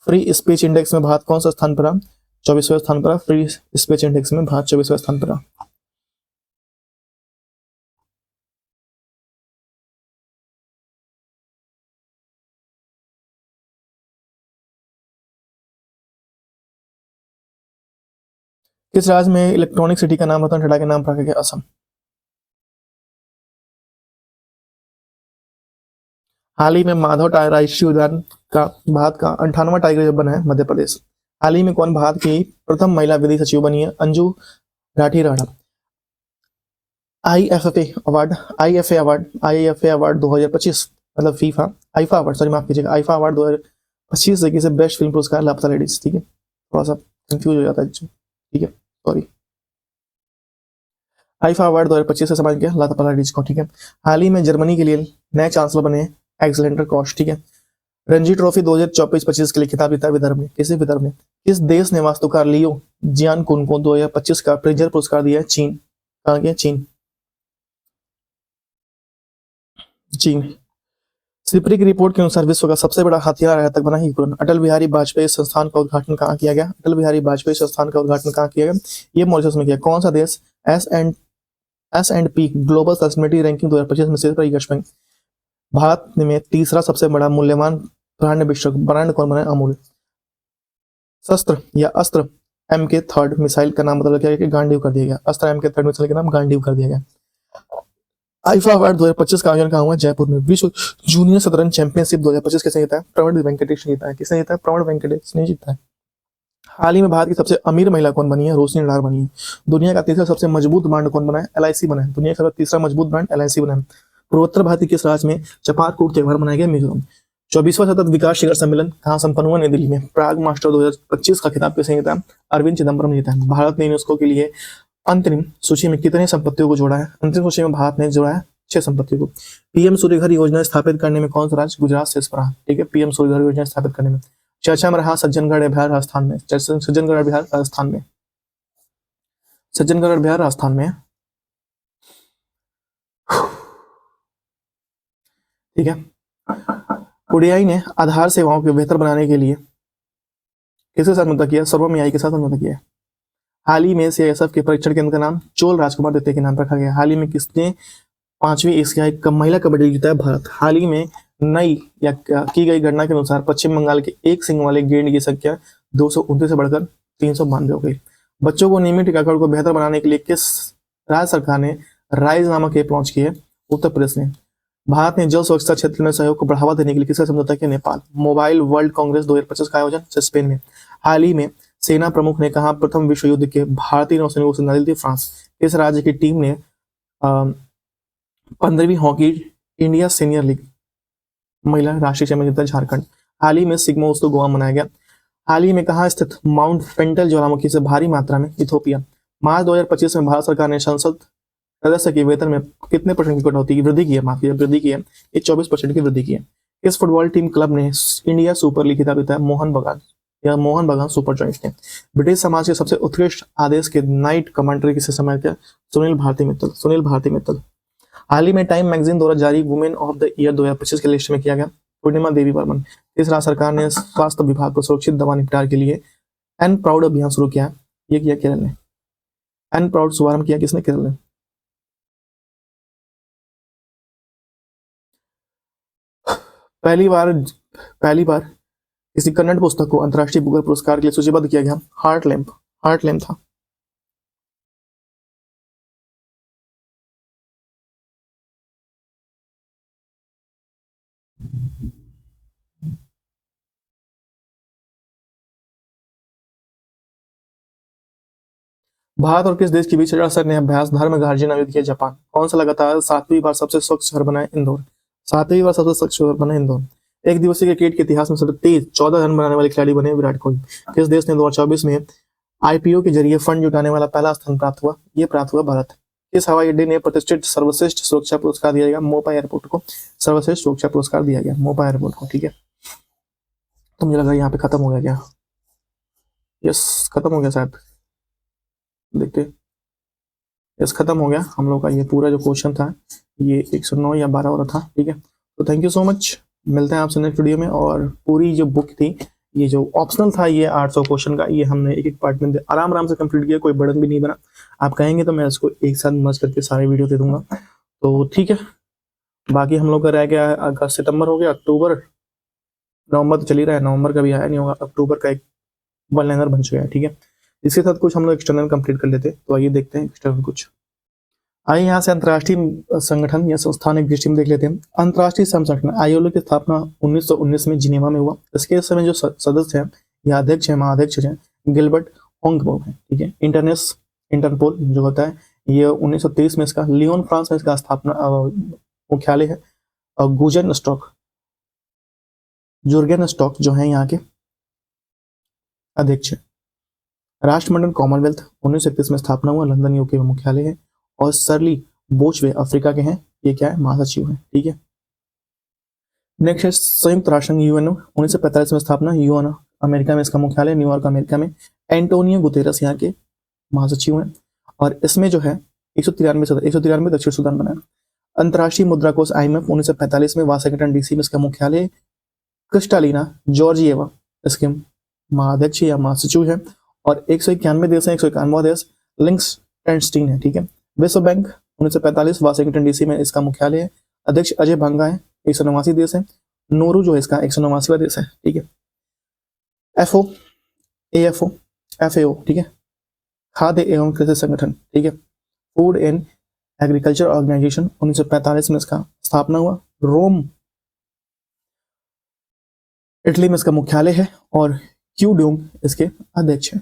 फ्री स्पीच इंडेक्स में भारत कौन सा स्थान पर रहा? 24वें स्थान पर रहा। फ्री स्पीच इंडेक्स में भारत 24वें स्थान पर रहा। किस राज्य में इलेक्ट्रॉनिक सिटी का नाम रतन टाटा के नाम पर रखा गया? असम। हाल ही में माधव राष्ट्रीय उद्यान का भारत का 58वां टाइगर रिजर्व बना है मध्य प्रदेश। हाल ही में कौन भारत की प्रथम महिला विधि सचिव बनी है? अंजू राठी राणा। आईएफए अवार्ड 2025 मतलब फीफा आईफा अवार्ड, सॉरी माफ कीजिएगा, आईफा अवार्ड 2025 से किसे बेस्ट फिल्म पुरस्कार लापता लेडीज। ठीक है, थोड़ा सा कंफ्यूज हो जाता है, ठीक है, सॉरी। आईफा अवार्ड 2025 से सम्मानित किया लापता लेडीज को। ठीक है, हाल ही में जर्मनी के लिए नए चांसलर बने एलेक्जेंडर कॉश। ठीक है, रणजी ट्रॉफी 2024-25 के लिए खिताब जीता विदर्भ ने। किसे विदर्भ ने? किस देश ने वास्तुकार लियो जियानकुन को 2025 का प्रिजर पुरस्कार दिया है? चीन। कहा गया? चीन। चीन। सिपरी की रिपोर्ट के अनुसार विश्व का सबसे बड़ा हथियार आयातक बना यूक्रेन। अटल बिहारी वाजपेयी संस्थान का उद्घाटन कहाँ किया गया? अटल बिहारी वाजपेयी संस्थान का उद्घाटन कहाँ किया गया? ये मॉरिशस में किया। कौन सा देश S&P ग्लोबल सस्टेनेबिलिटी रैंकिंग 2025 में शीर्ष पर? यश बैंक। भारत में तीसरा सबसे बड़ा मूल्यवान ब्रांड विश्व ब्रांड कौन बना है? अमूल। शस्त्र या अस्त्र MK3 मिसाइल का नाम बदल गया कि गांडीव कर दिया गया। अस्त्र MK3 मिसाइल का नाम गांडीव कर दिया गया। आईफा अवार्ड 2025 का आयोजन कहाँ हुआ? जयपुर में। विश्व जूनियर शतरंज चैंपियनशिप 2025 किसने जीता है? प्रवण वेंकटेश ने जीता है। किसने जीता है? प्रवण वेंकटेश ने जीता है। हाल ही में भारत की सबसे अमीर महिला कौन बनी है? रोशनी नडार बनी है। दुनिया का तीसरा सबसे मजबूत ब्रांड कौन बना है? LIC बना है। दुनिया का तीसरा मजबूत ब्रांड LIC बना है। पूर्वोत्तर भारत के किस राज्य में चपारकूट त्योहार मनाया गया? मिजोरम। 24वां सतत विकास शिखर सम्मेलन कहाँ संपन्न हुआ? नई दिल्ली में। प्राग मास्टर 2025 का खिताब किसने जीता? अरविंद चिदम्बरम ने जीता है। भारत ने यूनेस्को के लिए अंतरिम सूची में कितने संपत्तियों को जोड़ा है? अंतिम सूची में भारत ने जोड़ा है 6 संपत्तियों को। पीएम सूर्यघर योजना स्थापित करने में कौन सा राज्य? गुजरात शीर्ष पर रहा। ठीक है, पीएम सूर्यघर योजना स्थापित करने में। चर्चा में रहा सज्जनगढ़ अभ्यारण्य राजस्थान में। सज्जनगढ़ अभ्यारण्य राजस्थान में। सज्जनगढ़ अभ्यारण्य राजस्थान में। ठीक है, ओडीआई ने आधार सेवाओं को बेहतर बनाने के लिए किसके साथ समझौता किया? सर्वम एआई के साथ समझौता किया। हाल ही में सीआईएसएफ के परीक्षण केंद्र का नाम चोल राजकुमार द्वितीय के नाम पर रखा गया। हाल ही में किसने 5वीं एशियाई महिला कबड्डी जीता है? भारत। हाल ही में नई या की गई गणना के अनुसार पश्चिम बंगाल के एक सिंग वाले गेंड की संख्या 229 से बढ़कर 392 हो गई। बच्चों को नियमित टीकाकरण को बेहतर बनाने के लिए किस राज्य सरकार ने राइज नामक ऐप लॉन्च किए? उत्तर प्रदेश ने। भारत ने जल स्वच्छता क्षेत्र में सहयोग को बढ़ावा देने के लिए किसका समझौता किया? नेपाल। मोबाइल वर्ल्ड कांग्रेस 2025 का आयोजन स्पेन में। हाल ही में सेना प्रमुख ने कहा प्रथम विश्व युद्ध के भारतीय नौसेना को श्रद्धांजलि दी? फ्रांस। इस राज्य की टीम ने 15वीं हॉकी इंडिया सीनियर लीग महिला राष्ट्रीय चैंपियन जीता झारखंड। हाल ही में सिग्मा उत्सव गोवा मनाया गया। हाल ही में कहा स्थित माउंट फेंटल ज्वालामुखी से भारी मात्रा में इथोपिया। मार्च 2025 में भारत सरकार ने संसद सदस्य के वेतन में कितने परसेंट की कटौती की वृद्धि की है? माफी वृद्धि की है, ये 24% की वृद्धि की है। इस फुटबॉल टीम क्लब ने इंडिया सुपर लीग खिताब जीता है? मोहन बगान सुपर जॉइंट्स ने। ब्रिटिश समाज के सबसे उत्कृष्ट आदेश के नाइट कमांडर किसे सम्मानित किया? सुनील भारती मित्तल। हाल ही में टाइम मैगजीन द्वारा जारी वुमेन ऑफ द ईयर 2025 के लिस्ट में किया गया पूर्णिमा देवी वर्मन। इस राज्य सरकार ने स्वास्थ्य विभाग को सुरक्षित दवा निपटान के लिए एन प्राउड अभियान शुरू किया। ये किया केरल ने। एन प्राउड शुभारंभ किया किसने? केरल ने। पहली बार किसी कन्नड़ पुस्तक को अंतर्राष्ट्रीय बुकर पुरस्कार के लिए सूचीबद्ध किया गया। हार्ट लैम्प था। भारत और किस देश के बीच सैन्य अभ्यास धर्म गार्जियन आयोजित किया? जापान। कौन सा लगातार 7वीं बार सबसे स्वच्छ शहर बना है? इंदौर। 7वीं बार सबसे स्वच्छ शहर बना इंदौर। एक दिवसीय क्रिकेट के इतिहास में सबसे तेज 14 रन बनाने वाले खिलाड़ी बने विराट कोहली। किस देश ने 2024 में IPO के जरिए फंड जुटाने वाला पहला स्थान प्राप्त हुआ? ये प्राप्त हुआ भारत। किस हवाई अड्डे ने प्रतिष्ठित सर्वश्रेष्ठ सुरक्षा पुरस्कार दिया गया? मोपा एयरपोर्ट को सर्वश्रेष्ठ सुरक्षा पुरस्कार दिया गया, मोपा एयरपोर्ट को। ठीक है, तो मुझे लगा यहाँ पे खत्म हो गया क्या? यस, खत्म हो गया शायद, देखते। यस, खत्म हो गया हम लोग का ये पूरा जो क्वेश्चन था, ये 109 या 12 वाला था। ठीक है, तो थैंक यू सो मच, मिलते हैं आपसे नेक्स्ट वीडियो में। और पूरी जो बुक थी ये जो ऑप्शनल था ये 800 क्वेश्चन का, ये हमने एक एक पार्ट में आराम आराम से कंप्लीट किया, कोई बर्डन भी नहीं बना। आप कहेंगे तो मैं इसको एक साथ मर्ज करके सारे वीडियो दे दूंगा। तो ठीक है, बाकी हम लोग का रह गया है अगस्त, सितंबर हो गया, अक्टूबर, नवंबर तो चल ही रहा है, नवंबर का भी आया नहीं होगा, अक्टूबर का एक वन लाइनर बन चुका है। ठीक है, इसके साथ कुछ हम लोग एक्सटर्नल कंप्लीट कर लेते हैं। तो आइए देखते हैं एक्सटर्नल कुछ। आइए यहाँ से अंतर्राष्ट्रीय संगठन या संस्थान एक दृष्टि में देख लेते हैं। अंतर्राष्ट्रीय श्रम संगठन आईएलओ की स्थापना 1919 में जिनेवा में हुआ। इसके समय जो सदस्य हैं या अध्यक्ष है, महाअध्यक्ष हैं, गिलबर्ट होंगबर्ग है। ठीक है, इंटरपोल जो होता है ये 1923 में इसका, लियोन फ्रांस में इसका स्थापना मुख्यालय है। और जुर्गेन स्टॉक जो है यहाँ के अध्यक्ष है। राष्ट्रमंडल कॉमनवेल्थ 1931 में स्थापना हुआ, लंदन यूके में मुख्यालय है। और सरली बोचवे अफ्रीका के हैं, ये क्या है, महासचिव है। ठीक है, नेक्स्ट है संयुक्त राष्ट्र संघ यूएनओ 1945 में स्थापना, यूएन अमेरिका में इसका मुख्यालय, न्यूयॉर्क अमेरिका में। एंटोनियो गुतेरस यहाँ के महासचिव हैं। और इसमें जो है 193 दक्षिण सूडान बना है। अंतर्राष्ट्रीय मुद्रा कोष IMF 1945 में वाशिंगटन DC में इसका मुख्यालय। क्रिस्टालिना जॉर्जिएवा इसके महाअध्यक्ष या महासचिव है। और 191 देश है, 191 देश लिंक्सटेनस्टीन है। ठीक है, विश्व बैंक 1945 वाशिंगटन DC में इसका मुख्यालय है। अध्यक्ष अजय भंगा है, 189 देश है। नोरू जो है इसका 189वां देश है। ठीक है, FAO ठीक है, खाद्य एवं कृषि संगठन। ठीक है, फूड एंड एग्रीकल्चर ऑर्गेनाइजेशन 1945 में इसका स्थापना हुआ। रोम इटली में इसका मुख्यालय है। और क्यूडोंग इसके अध्यक्ष है।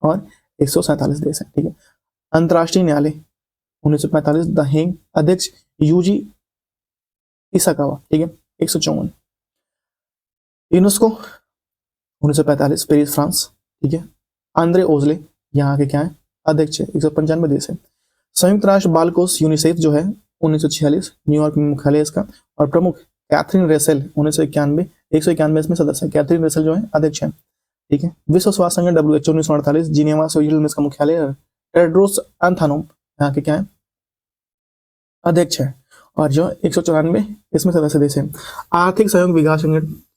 और 147 देश है। ठीक है, अंतर्राष्ट्रीय न्यायालय 1945 द हेग, अध्यक्ष यूजी इसाकावा। ठीक है, 154। UNESCO 1945 Paris France. ठीक है, आंद्रे ओजले यहाँ के क्या है, अध्यक्ष है, 195 देश है। संयुक्त राष्ट्र बाल कोष यूनिसेफ जो है 1946 न्यूयॉर्क में मुख्यालय इसका। और प्रमुख कैथरीन रेसेल 1991 191 इसमें सदस्य है। कैथरीन रेसेल जो है अध्यक्ष है। ठीक है, विश्व स्वास्थ्य संगठन WHO 1948 जिनेवा स्विट्जरलैंड में इसका मुख्यालय है। टेड्रोस अधानोम यहाँ के क्या है, अध्यक्ष है। और जो 194 इसमें सदस्य देश है। आर्थिक सहयोग विकास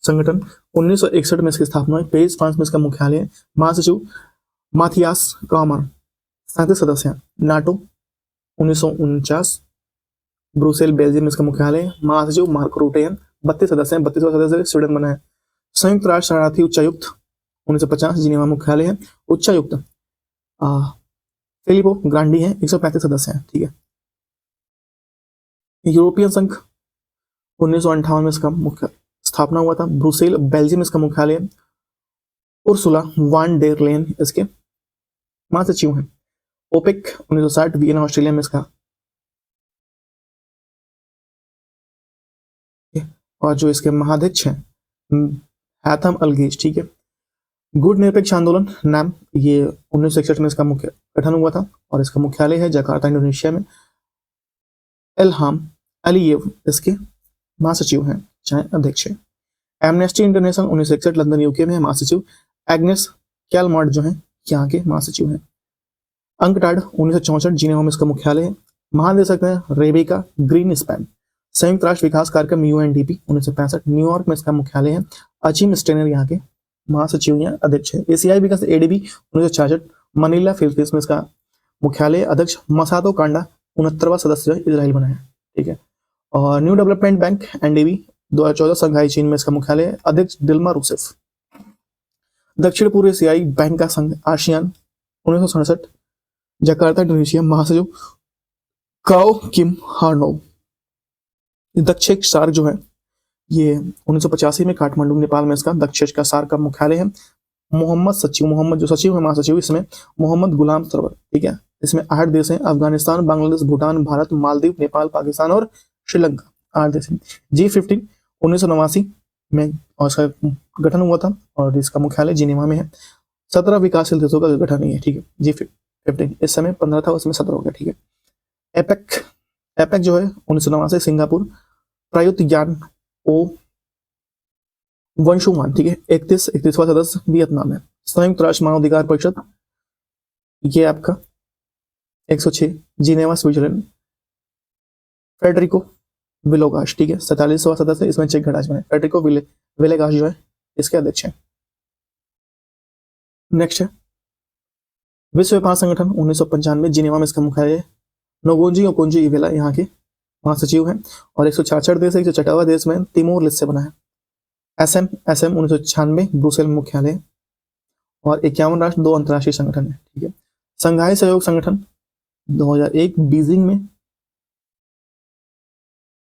संगठन 1961 में इसकी स्थापना हुई। पेरिस फ्रांस में इसका मुख्यालय है। महासचिव माथियास क्रामर, 37 सदस्य हैं। नाटो 1949 ब्रुसेल बेल्जियम में इसका मुख्यालय है। महासचिव मार्को रूटे हैं, 32 सदस्य हैं, 32 सदस्य स्वीडन बना है। संयुक्त राष्ट्र शरणार्थी उच्चायुक्त 1950 जिनेवा मुख्यालय है। उच्चायुक्त फिलिपो ग्रांडी है, 135 सदस्य हैं। ठीक है, यूरोपियन संघ 1958 में इसका मुख्य स्थापना हुआ था। ब्रुसेल बेल्जियम इसका मुख्यालय है। उर्सुला वान डेर लेन इसके महासचिव हैं। ओपेक 1960 वियना ऑस्ट्रेलिया में इसका। और जो इसके महाध्यक्ष हैं हैथम अलगेज। ठीक है, गुट निरपेक्ष आंदोलन नाम ये 1961 में इसका मुख्य गठन हुआ था। और इसका मुख्यालय है जकार्ता इंडोनेशिया में। इल्हाम अलीयेव इसके महासचिव हैं, चाहे अध्यक्ष है। एमनेस्टी इंटरनेशनल 1961 लंदन यूके में महासचिव। एग्नेस कैलमार्ट जो है यहाँ के महासचिव हैं। अंकटाड 1964 जिनेवा में इसका मुख्यालय है। महानिदेशक है रेबेका ग्रीन स्पैन। संयुक्त राष्ट्र विकास कार्यक्रम UNDP 1965 न्यूयॉर्क में इसका मुख्यालय है। अजीम स्टेनर यहाँ के महासचिव या अध्यक्ष है। एशियाई विकास ADB 1966 मनीला फिलीपींस में इसका मुख्यालय। अध्यक्ष मसातो कांडा 69वां सदस्य जो इसराइल बना है। ठीक है, और न्यू डेवलपमेंट बैंक NDB 2014 संघाई चीन में इसका मुख्यालय है। अध्यक्ष दिल्मा रूसेफ। दक्षिण पूर्व एशियाई बैंक का संघ ASEAN 1967 जकार्ता इंडोनेशिया महासचिव काओ किम हार्नो। दक्षिण सार्क जो है ये 1985 में काठमांडू नेपाल में इसका दक्षिण का सार्क का मुख्यालय है। मोहम्मद जो सचिव है महासचिव इसमें मोहम्मद गुलाम सरवर। ठीक है, इसमें 8 देश हैं। अफगानिस्तान, बांग्लादेश, भूटान, भारत, मालदीव, नेपाल, पाकिस्तान और श्रीलंका, 8 देश हैं। G15 1989 में और इसका गठन हुआ था। और इसका मुख्यालय जिनेवा में है। 17 विकासशील देशों का गठन है। ठीक है, G15 इस समय 15 था, उसमें 17 हो गया। ठीक है, एपेक जो है 1989 सिंगापुर। प्रायुक्त ज्ञान ओ वंशुमान। ठीक है, 31वां सदस्य वियतनाम है। संयुक्त राष्ट्र मानवाधिकार परिषद ये आपका 106 जिनेवा स्विट्जरलैंड। फेडरिको विलोगाश। ठीक है, 47वां सदस्य, इसमें चेक गणराज्य में फेडरिको विलेगाश जो है इसके अध्यक्ष हैं। नेक्स्ट है विश्व व्यापार संगठन 1995 जिनेवा में इसका मुख्यालय है। नोगोजी ओकोंजी इवेला यहाँ के महासचिव हैं और 166 देश है, 166वां देश में तिमोर लिस्ट से बना है। एसएम एसएम 1996 ब्रुसेल में मुख्यालय है और 51 राष्ट्र 2 अंतर्राष्ट्रीय संगठन है। ठीक है। संघाई सहयोग संगठन 2001 बीजिंग में।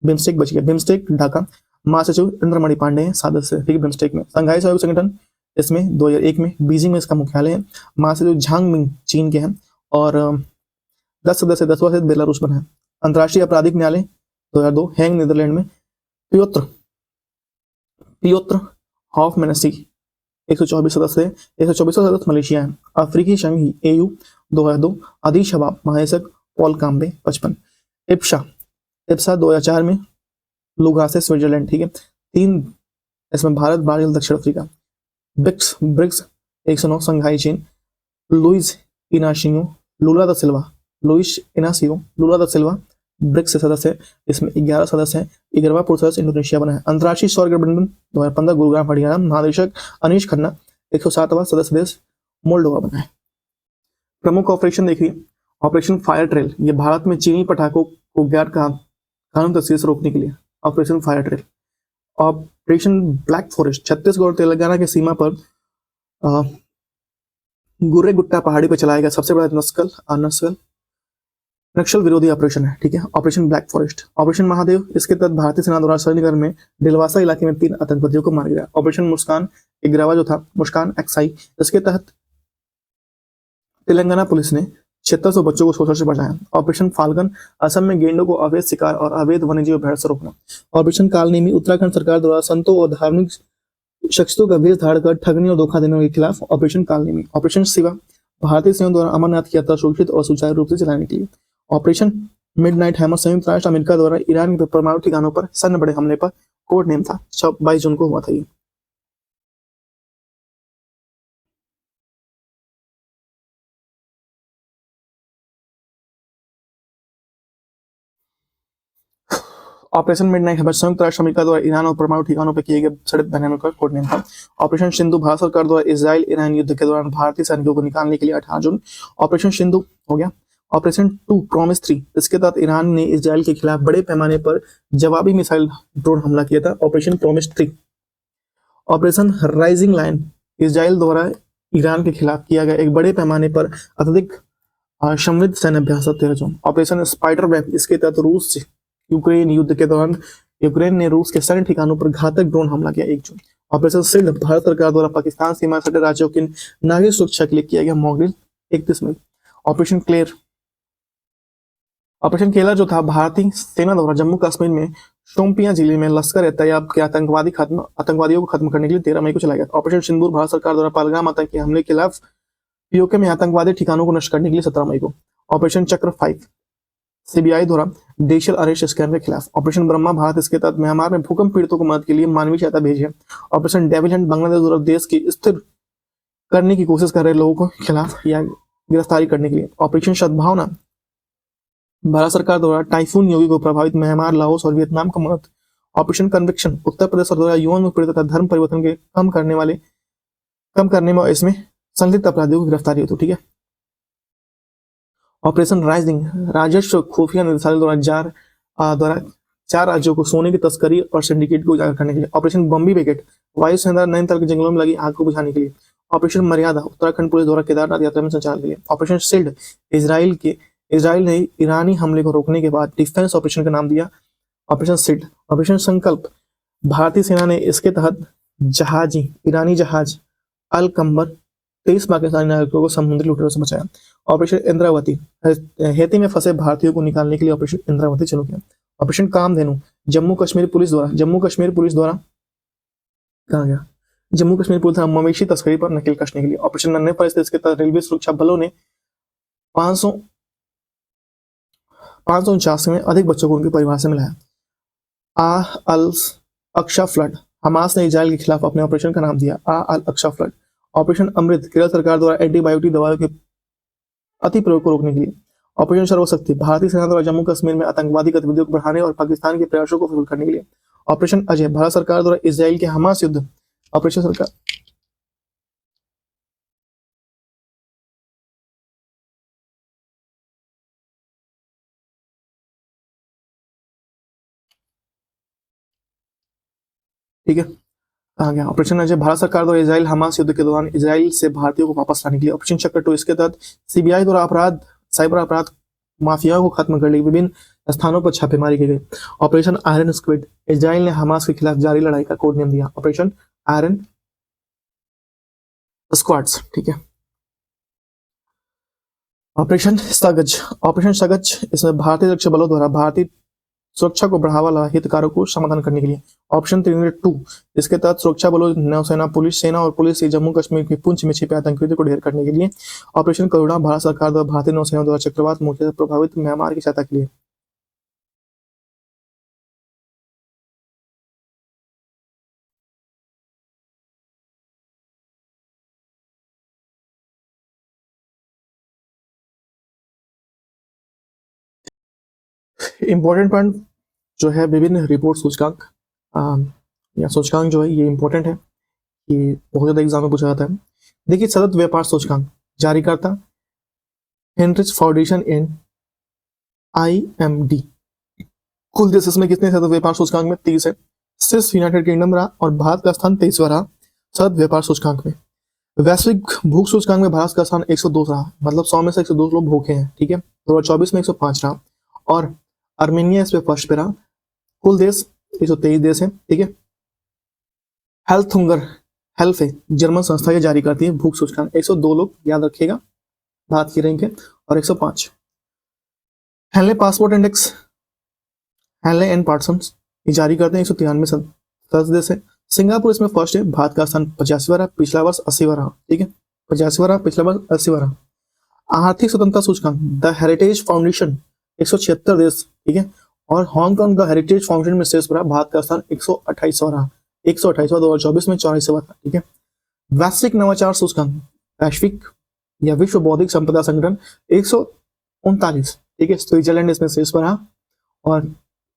बिम्स्टेक बच गया, बिम्स्टेक ढाका, महासचिव इंद्रमणि पांडे हैं सदस्य। ठीक है, बिम्स्टेक में संघाई सहयोग संगठन इसमें 2001 में बीजिंग में इसका मुख्यालय है। महासचिव झांग मिंग चीन के हैं और 10 सदस्य 10वां सदस्य बेलारूस बना है। अंतर्राष्ट्रीय आपराधिक न्यायालय 2002 हैंग नीदरलैंड में। पियोत्र पियोत्र हॉफ मेनेसी 124 सदस्य है, 124 सदस्य मलेशिया है। अफ्रीकी संघ एयू 2002 अदी शबाब महासक पॉल काम्बे 55। इप्सा इप्सा 2004 में लुगासे स्विट्जरलैंड। ठीक है, 3 इसमें भारत, ब्राजील, दक्षिण अफ्रीका। ब्रिक्स ब्रिक्स 109 संघाई चीन। लुइस इनाशियो लुला दा सिल्वा लुइस इनासियो लुला दा सिल्वा ब्रिक्स से सदस्य है। इसमें 11 सदस्य हैं। 11वां पूर्व सदस्य इंडोनेशिया बना है। अंतर्राष्ट्रीय सौर गठबंधन 2015 गुरुग्राम हरियाणा, महानिदेशक अनीश खन्ना। 107वां सदस्य देश मोल्डोवा बना है। प्रमुख ऑपरेशन देखिए, ऑपरेशन फायर ट्रेल, ये भारत में चीनी पटाखों को गैर कानूनी तस्वीर से रोकने के लिए operation fire trail. Operation black forest Chhattisgarh और तेलंगाना की सीमा पर गुर्रे गुट्टा पहाड़ी पर चलाया गया सबसे बड़ा नक्सल विरोधी ऑपरेशन है। ठीक है, operation black forest. Operation Mahadev, इसके तहत भारतीय सेना द्वारा श्रीनगर में दिलवासा इलाके में 3 आतंकवादियों को मारा गया। ऑपरेशन मुस्कान इग्रावा जो था मुस्कान एक्साई, इसके तहत तेलंगाना पुलिस ने 7600 बच्चों को शोषण से बचाया। ऑपरेशन फाल्कन, असम में गेंडों को अवैध शिकार और अवैध वन्यजीव भेड़ से रोकना। ऑपरेशन कालनेमी, उत्तराखंड सरकार द्वारा संतों और धार्मिक शख्सों का वेश धारण कर ठगने और धोखा देने के खिलाफ ऑपरेशन कालनेमी। ऑपरेशन शिवा, भारतीय सेना द्वारा अमरनाथ की यात्रा सुरक्षित और सुचारू रूप से चलाने के लिए। ऑपरेशन मिडनाइट हैमर, संयुक्त राष्ट्र अमेरिका द्वारा ईरान के परमाणु ठिकानों पर सैन्य बड़े हमले पर कोड नेम था। 22 जून को हुआ था ये। ऑपरेशन मिडनाइट हैमर संयुक्त राष्ट्र अमेरिका द्वारा ईरान और परमाणु ठिकानों पर किए गए सड़क बहनों का कोड नेम था। ऑपरेशन सिंधु, भारत सरकार द्वारा इजराइल ईरान युद्ध के दौरान भारतीय सैनिकों को निकालने के लिए 18 जून। ऑपरेशन सिंधु हो गया। ऑपरेशन 2 प्रॉमिस 3, इसके तहत ईरान ने इजराइल के खिलाफ बड़े पैमाने पर जवाबी मिसाइल ड्रोन हमला किया था। Operation Promise 3। Operation Rising Lion, Israel द्वारा ईरान के खिलाफ किया गया एक बड़े पैमाने पर अत्यधिक समृद्ध सैन्य अभ्यास 13 जून। ऑपरेशन स्पाइडर वेब, इसके तहत रूस से यूक्रेन युद्ध के दौरान यूक्रेन ने रूस के सैन्य ठिकानों पर घातक ड्रोन हमला किया 1 जून। ऑपरेशन शील्ड, भारत सरकार द्वारा पाकिस्तान सीमा सटे राज्यों की नागरिक सुरक्षा के लिए किया गया मॉकड्रिल 31 मई। ऑपरेशन क्लेयर, ऑपरेशन केलर जो था भारतीय सेना द्वारा जम्मू कश्मीर में शोपियां जिले में लश्कर ए तैयबा के आतंकवादियों को खत्म करने के लिए 13 मई को चलाया गया। ऑपरेशन सिंदूर, भारत सरकार द्वारा पहलगाम आतंकी हमले के खिलाफ पीओके में आतंकवादी ठिकानों को नष्ट करने के लिए 17 मई को। ऑपरेशन चक्र 5, सीबीआई द्वारा डिजिटल अरेस्ट स्कैम के खिलाफ। ऑपरेशन ब्रह्मा, भारत इसके तहत म्यांमार में भूकंप पीड़ितों को मदद के लिए मानवीय सहायता भेजी है। ऑपरेशन डेविल हैंड, बांग्लादेश द्वारा देश की स्थिर करने की कोशिश कर रहे लोगों के खिलाफ या गिरफ्तारी करने के लिए। ऑपरेशन सद्भावना, भारत सरकार द्वारा टाइफून योगी को प्रभावित म्यांमार, लाओस और वियतनाम को मदद। ऑपरेशन कन्विक्शन, उत्तर प्रदेश द्वारा यौन उत्पीड़न तथा धर्म परिवर्तन के कम करने में इसमें संलिप्त अपराधियों की गिरफ्तारी होती। ठीक है। ऑपरेशन राइजिंग, राजस्व खुफिया निदेशालय द्वारा 4 राज्यों को सोने की तस्करी और सिंडिकेट को उजागर करने के लिए। ऑपरेशन बम्बी बेकेट, वायुसेना नैनीताल के जंगलों में लगी आग को बुझाने के लिए। ऑपरेशन मर्यादा, उत्तराखंड पुलिस द्वारा केदारनाथ यात्रा में संचालन के लिए। ऑपरेशन शील्ड, इजराइल ने ईरानी हमले को रोकने के बाद डिफेंस ऑपरेशन का नाम दिया ऑपरेशन शील्ड। ऑपरेशन संकल्प, भारतीय सेना ने इसके तहत ईरानी जहाज अल कंबर 23 पाकिस्तानी नागरिकों को समुद्री लुटेरों से बचाया। ऑपरेशन इंद्रावती, हैती में फंसे भारतीयों को निकालने के लिए ऑपरेशन इंद्रावती शुरू किया। ऑपरेशन कामधेनु, जम्मू कश्मीर पुलिस द्वारा कहा गया जम्मू कश्मीर पुलिस द्वारा मवेशी तस्करी पर नकेल कसने के लिए। ऑपरेशन नन्हे फरिश्ते, इसके तहत रेलवे सुरक्षा बलों ने 549 में अधिक बच्चों को उनके परिवार से मिलाया। अल अक्सा फ्लड, हमास ने इजराइल के खिलाफ अपने ऑपरेशन का नाम दिया अल अक्सा फ्लड। ऑपरेशन अमृत, केरल सरकार द्वारा एंटीबायोटिक दवाओं के अति प्रयोग को रोकने के लिए। ऑपरेशन सर्वशक्ति, भारतीय सेना द्वारा जम्मू कश्मीर में आतंकवादी गतिविधियों को बढ़ाने और पाकिस्तान के प्रयासों को विफल करने के लिए। ऑपरेशन अजय, भारत सरकार द्वारा इजराइल के हमास युद्ध ऑपरेशन सरकार ठीक है, आ गया ऑपरेशन अजय, भारत सरकार द्वारा इजराइल हमास युद्ध के दौरान इजराइल से भारतीयों को वापस लाने के लिए ऑपरेशन चक्र 2, इसके तहत सीबीआई द्वारा अपराध साइबर अपराध माफिया को खत्म करने के लिए विभिन्न स्थानों पर छापेमारी की गई। ऑपरेशन आयरन स्क्विड, इजराइल ने हमास के खिलाफ जारी लड़ाई का कोड नेम दिया ऑपरेशन आयरन स्क्वाड्स। ठीक है, ऑपरेशन सगज, ऑपरेशन सगज, इसमें भारतीय सुरक्षा बलों द्वारा भारतीय सुरक्षा को बढ़ावा ला हितकारों को समाधान करने के लिए। ऑप्शन 302, इसके तहत सुरक्षा बलों, नौसेना, पुलिस सेना और पुलिस से जम्मू कश्मीर के पुंछ में छिपे आतंकवादियों को ढेर करने के लिए। ऑपरेशन करुणा, भारत सरकार द्वारा भारतीय नौसेना द्वारा चक्रवात मोर्चे से प्रभावित म्यांमार की सहायता के लिए। इंपॉर्टेंट पॉइंट जो है विभिन्न रिपोर्ट सूचकांक, या सूचकांक जो है ये इंपॉर्टेंट है, ये बहुत ज्यादा एग्जाम में पूछा जाता है। देखिए, सतत व्यापार सूचकांक जारी करता हेनरिच फाउंडेशन एंड IMD। कुल देश इसमें कितने सतत व्यापार सूचकांक में? 30 है। सिर्फ यूनाइटेड किंगडम रहा और भारत का स्थान 23वां रहा सतत व्यापार सूचकांक में। वैश्विक भूख सूचकांक में भारत का स्थान 102 रहा, मतलब 100 में से 102 लोग भूखे हैं। ठीक है, 2024 में 105 रहा और आर्मेनिया इस पे फर्स्ट पे रहा। कुल देश 123 देश है। ठीक है, हेल्थ हुंगर हेल्थ है जर्मन संस्था ये जारी करती है भूख सूचकांक, 102 लोग याद रखिएगा भारत की रैंक है, और 105। Henley passport index, Henley and Parsons ये जारी करते हैं, 193 सदस्य देश है। सिंगापुर इसमें फर्स्ट है, भारत का स्थान 85वां रहा, पिछला वर्ष 80वां रहा। ठीक है, 85वां रहा, पिछला वर्ष 80वां रहा। आर्थिक स्वतंत्रता सूचकांक, द हेरिटेज फाउंडेशन 176 देश। ठीक है, और हांगकांग द हेरिटेज फाउंडेशन में शीर्ष पर रहा, भारत का स्थान 128वां रहा, 128वां 2024 में 84वां था। ठीक है, वैश्विक नवाचार सूचकांक, वैश्विक या विश्व बौद्धिक संपदा संगठन 139। ठीक है, स्विट्जरलैंड इसमें शीर्ष पर रहा और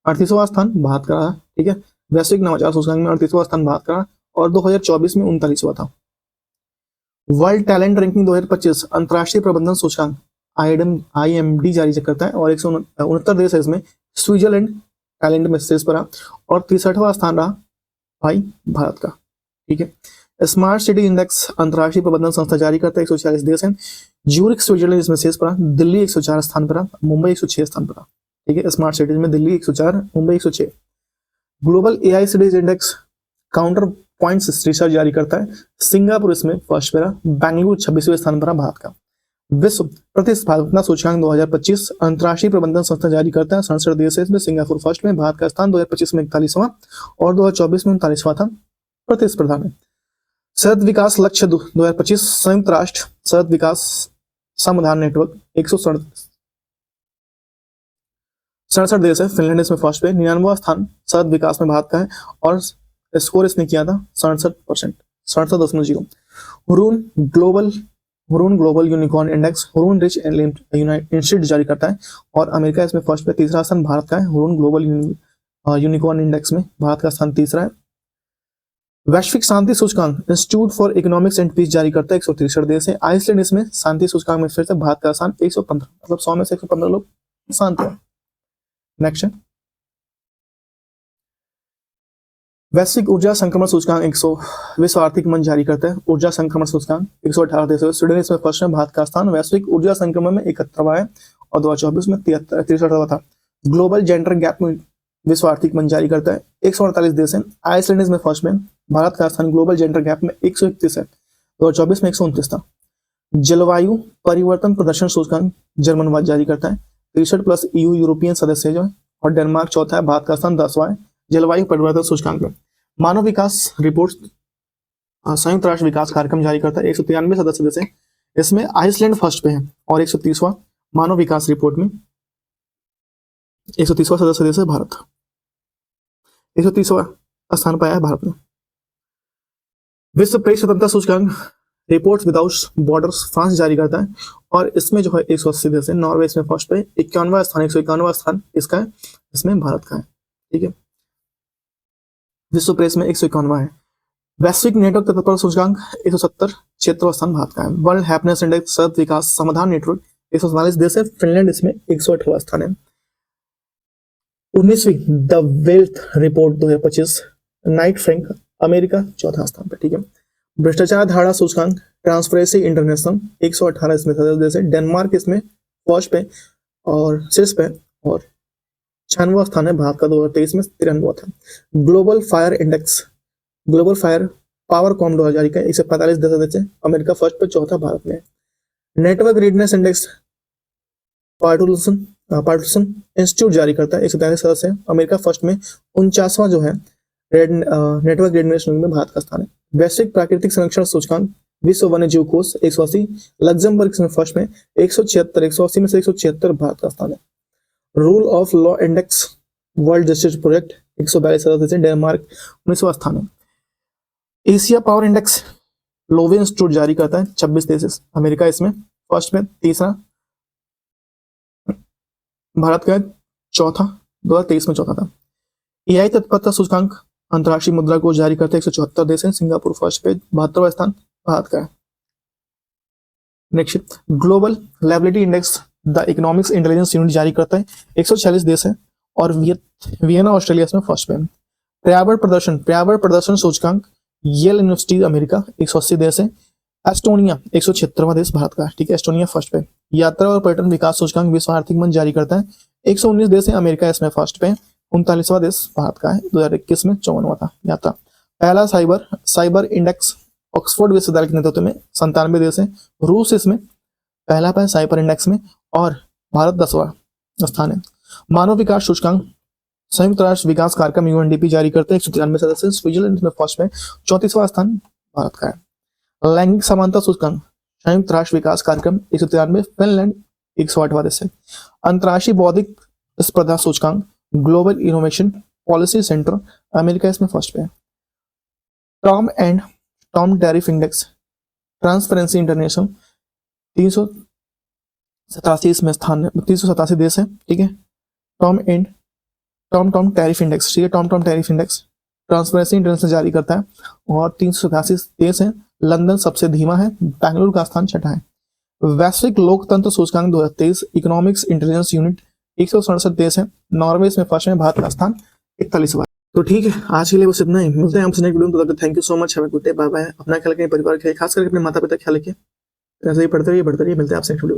38वां स्थान भारत का रहा। ठीक है, वैश्विक नवाचार सूचकांक में 38वां स्थान भारत का रहा और 2024 में 39वां था। वर्ल्ड टैलेंट रैंकिंग 2025 अंतर्राष्ट्रीय प्रबंधन सूचकांक IMD जारी करता है और 169 देश है इसमें। स्विट्जरलैंड टैलेंट में शीर्ष पर रहा और 63वां स्थान रहा भाई भारत का। ठीक है, स्मार्ट सिटी इंडेक्स अंतर्राष्ट्रीय प्रबंधन संस्था जारी करता है, 140 देश हैं। ज्यूरिख स्विट्जरलैंड इसमें शीर्ष पर रहा, दिल्ली 104 स्थान पर रहा, मुंबई 106 स्थान पर रहा। ठीक है, स्मार्ट सिटीज में Delhi 104, Mumbai 106। Global AI cities index counter points research जारी करता है, सिंगापुर इसमें फर्स्ट पे रहा, बेंगलुरु 26वें स्थान पर रहा भारत का। विश्व प्रतिस्पर्धा सूचकांक 2025 अंतर्राष्ट्रीय प्रबंधन संस्था जारी करता है, 67 देश है इसमें। सिंगापुर फर्स्ट में, भारत का स्थान 2025 में 41वां और 2024 में 39वां था प्रतिस्पर्धा में। सतत विकास लक्ष्य 2025 संयुक्त राष्ट्र सतत विकास समाधान नेटवर्क 167 देश है, फिनलैंड इसमें फर्स्ट पे, 99वां स्थान सतत विकास में भारत का है और स्कोर इसने किया था 67%, 67.0। Hurun global unicorn index Hurun rich institute जारी करता है और अमेरिका इसमें फर्स्ट पे, तीसरा स्थान भारत का है। हुरून ग्लोबल यूनिकॉर्न इंडेक्स में भारत का स्थान तीसरा है। वैश्विक शांति सूचकांक Institute for Economics and Peace जारी करता है, 163 देश है। आइसलैंड इसमें शांति सूचकांक में फिर से भारत का स्थान 115, मतलब 100 में से 115 लोग शांत है। नेक्स्ट है वैश्विक ऊर्जा संक्रमण सूचकांक 100 विश्व आर्थिक मंच जारी करता है ऊर्जा संक्रमण सूचकांक, 118 देश है। स्वीडन इसमें फर्स्ट है, भारत का स्थान वैश्विक ऊर्जा संक्रमण में 71वां है और 2024 में 63वां था। ग्लोबल जेंडर गैप में विश्व आर्थिक मंच जारी करता है, 148 देश है। आइसलैंड इसमें फर्स्ट में, भारत का स्थान ग्लोबल जेंडर गैप में 131 है, 2024 में 129 था। जलवायु परिवर्तन प्रदर्शन सूचकांक जर्मन वाद जारी करता है, 63+ EU यूरोपियन सदस्य जो है और डेनमार्क चौथा है, भारत का स्थान 10वां है जलवायु परिवर्तन सूचकांक में। मानव विकास रिपोर्ट संयुक्त राष्ट्र विकास कार्यक्रम जारी करता है, 193 सदस्य देश है इसमें। आइसलैंड फर्स्ट पे है और 130वां मानव विकास रिपोर्ट में 130वां सदस्य देश है भारत, 130वां स्थान पाया है भारत ने। विश्व प्रेस स्वतंत्रता सूचकांक रिपोर्ट्स विदाउट बॉर्डर्स फ्रांस जारी करता है और इसमें जो है 180 देश है। नॉर्वे इसमें फर्स्ट पे, 51वां स्थान 151वां स्थान इसका है, इसमें भारत का है। ठीक है, विश्व प्रेस में 151वां है। वैश्विक नेटवर्क तत्पर सूचकांक 170, 76वां स्थान भारत का है। वर्ल्ड हैप्पीनेस इंडेक्स सतत विकास समाधान नेटवर्क 144 देश है, फिनलैंड इसमें 118वां स्थान है। 19वीं the wealth report 2025 Knight Frank America चौथा स्थान पे, ठीक है। भ्रष्टाचार धारा सूचकांक ट्रांसपेरेंसी इंटरनेशनल 118 इसमें देश है। डेनमार्क इसमें फर्स्ट पे और शीर्ष पे, और 96वां स्थान है भारत का 2023 में 93वां था। Global fire index, global fire power com 2000 का 145 देश है, अमेरिका फर्स्ट पे, चौथा भारत में। नेटवर्क रेडनेस इंडेक्स पार्टूसन इंस्टीट्यूट जारी करता है, 143 सदस्य है, अमेरिका फर्स्ट में, 49वां जो है नेटवर्क रेडनेस में भारत का स्थान है। वैश्विक प्राकृतिक संरक्षण सूचकांक विश्व वन्य जीव कोष 180, लग्जमबर्ग इसमें फर्स्ट में 176, 180 में से 176 भारत का स्थान है। Rule of law index world justice project 142 सदस्य है, डेनमार्क 19वां स्थान है। Asia power index Lowe institute जारी करता है, 26 देश, अमेरिका इसमें फर्स्ट में, तीसरा भारत का चौथा, 2023 में चौथा था। एआई तत्परता सूचकांक अंतर्राष्ट्रीय मुद्रा कोष जारी करते हैं, 174 देश हैं, सिंगापुर फर्स्ट पे, 72वां स्थान भारत का है। Next global liability index the economics intelligence unit जारी करता है, 146 देश है, और वियना ऑस्ट्रेलिया में फर्स्ट पे। पर्यावरण प्रदर्शन सूचकांक येल यूनिवर्सिटी अमेरिका 180 देश है, एस्टोनिया 176वां देश भारत का, ठीक है, एस्टोनिया फर्स्ट पे। यात्रा और पर्यटन विकास सूचकांक विश्व आर्थिक मंच जारी करता है, 119 देश है, अमेरिका इसमें फर्स्ट पे, 39वां देश भारत का है, 2021 में 54वां था यात्रा। पहला साइबर इंडेक्स ऑक्सफोर्ड विश्वविद्यालय के नेतृत्व में 97 देश है, रूस इसमें पहला पे साइबर इंडेक्स में, और भारत 10वां स्थान है। मानव विकास सूचकांक संयुक्त राष्ट्र विकास कार्यक्रम यूएनडीपी जारी करते हैं, 193 सदस्य, स्विट्जरलैंड इसमें फर्स्ट में, 34वां स्थान भारत का है। लैंगिक समानता सूचकांक संयुक्त राष्ट्र विकास कार्यक्रम 193, फिनलैंड 108वां देश है। अंतर्राष्ट्रीय बौद्धिक स्पर्धा सूचकांक global innovation policy centre America इसमें फर्स्ट पे है। Tom tariff index transparency international 387 इसमें स्थान है, 387 देश है, ठीक है। टॉम टैरिफ इंडेक्स, ठीक है, Tom tariff index transparency international जारी करता है, और 387 देश है, लंदन सबसे धीमा है, बेंगलुरु का स्थान छठा है। वैश्विक लोकतंत्र सूचकांक 2023 इकोनॉमिक्स इंटेलिजेंस यूनिट 167 देश है, नॉर्वे इसमें फर्स्ट में, भारत का स्थान 41वां। तो ठीक है, आज के लिए बस इतना ही, मिलते हैं आपसे नेक्स्ट वीडियो में। Thank you so much, have a good day, bye bye. अपना ख्याल रखें, परिवार का खास करके अपने माता पिता ख्याल रखें, ऐसे ही बढ़ते रहिए, मिलते हैं आपसे नेक्स्ट वीडियो।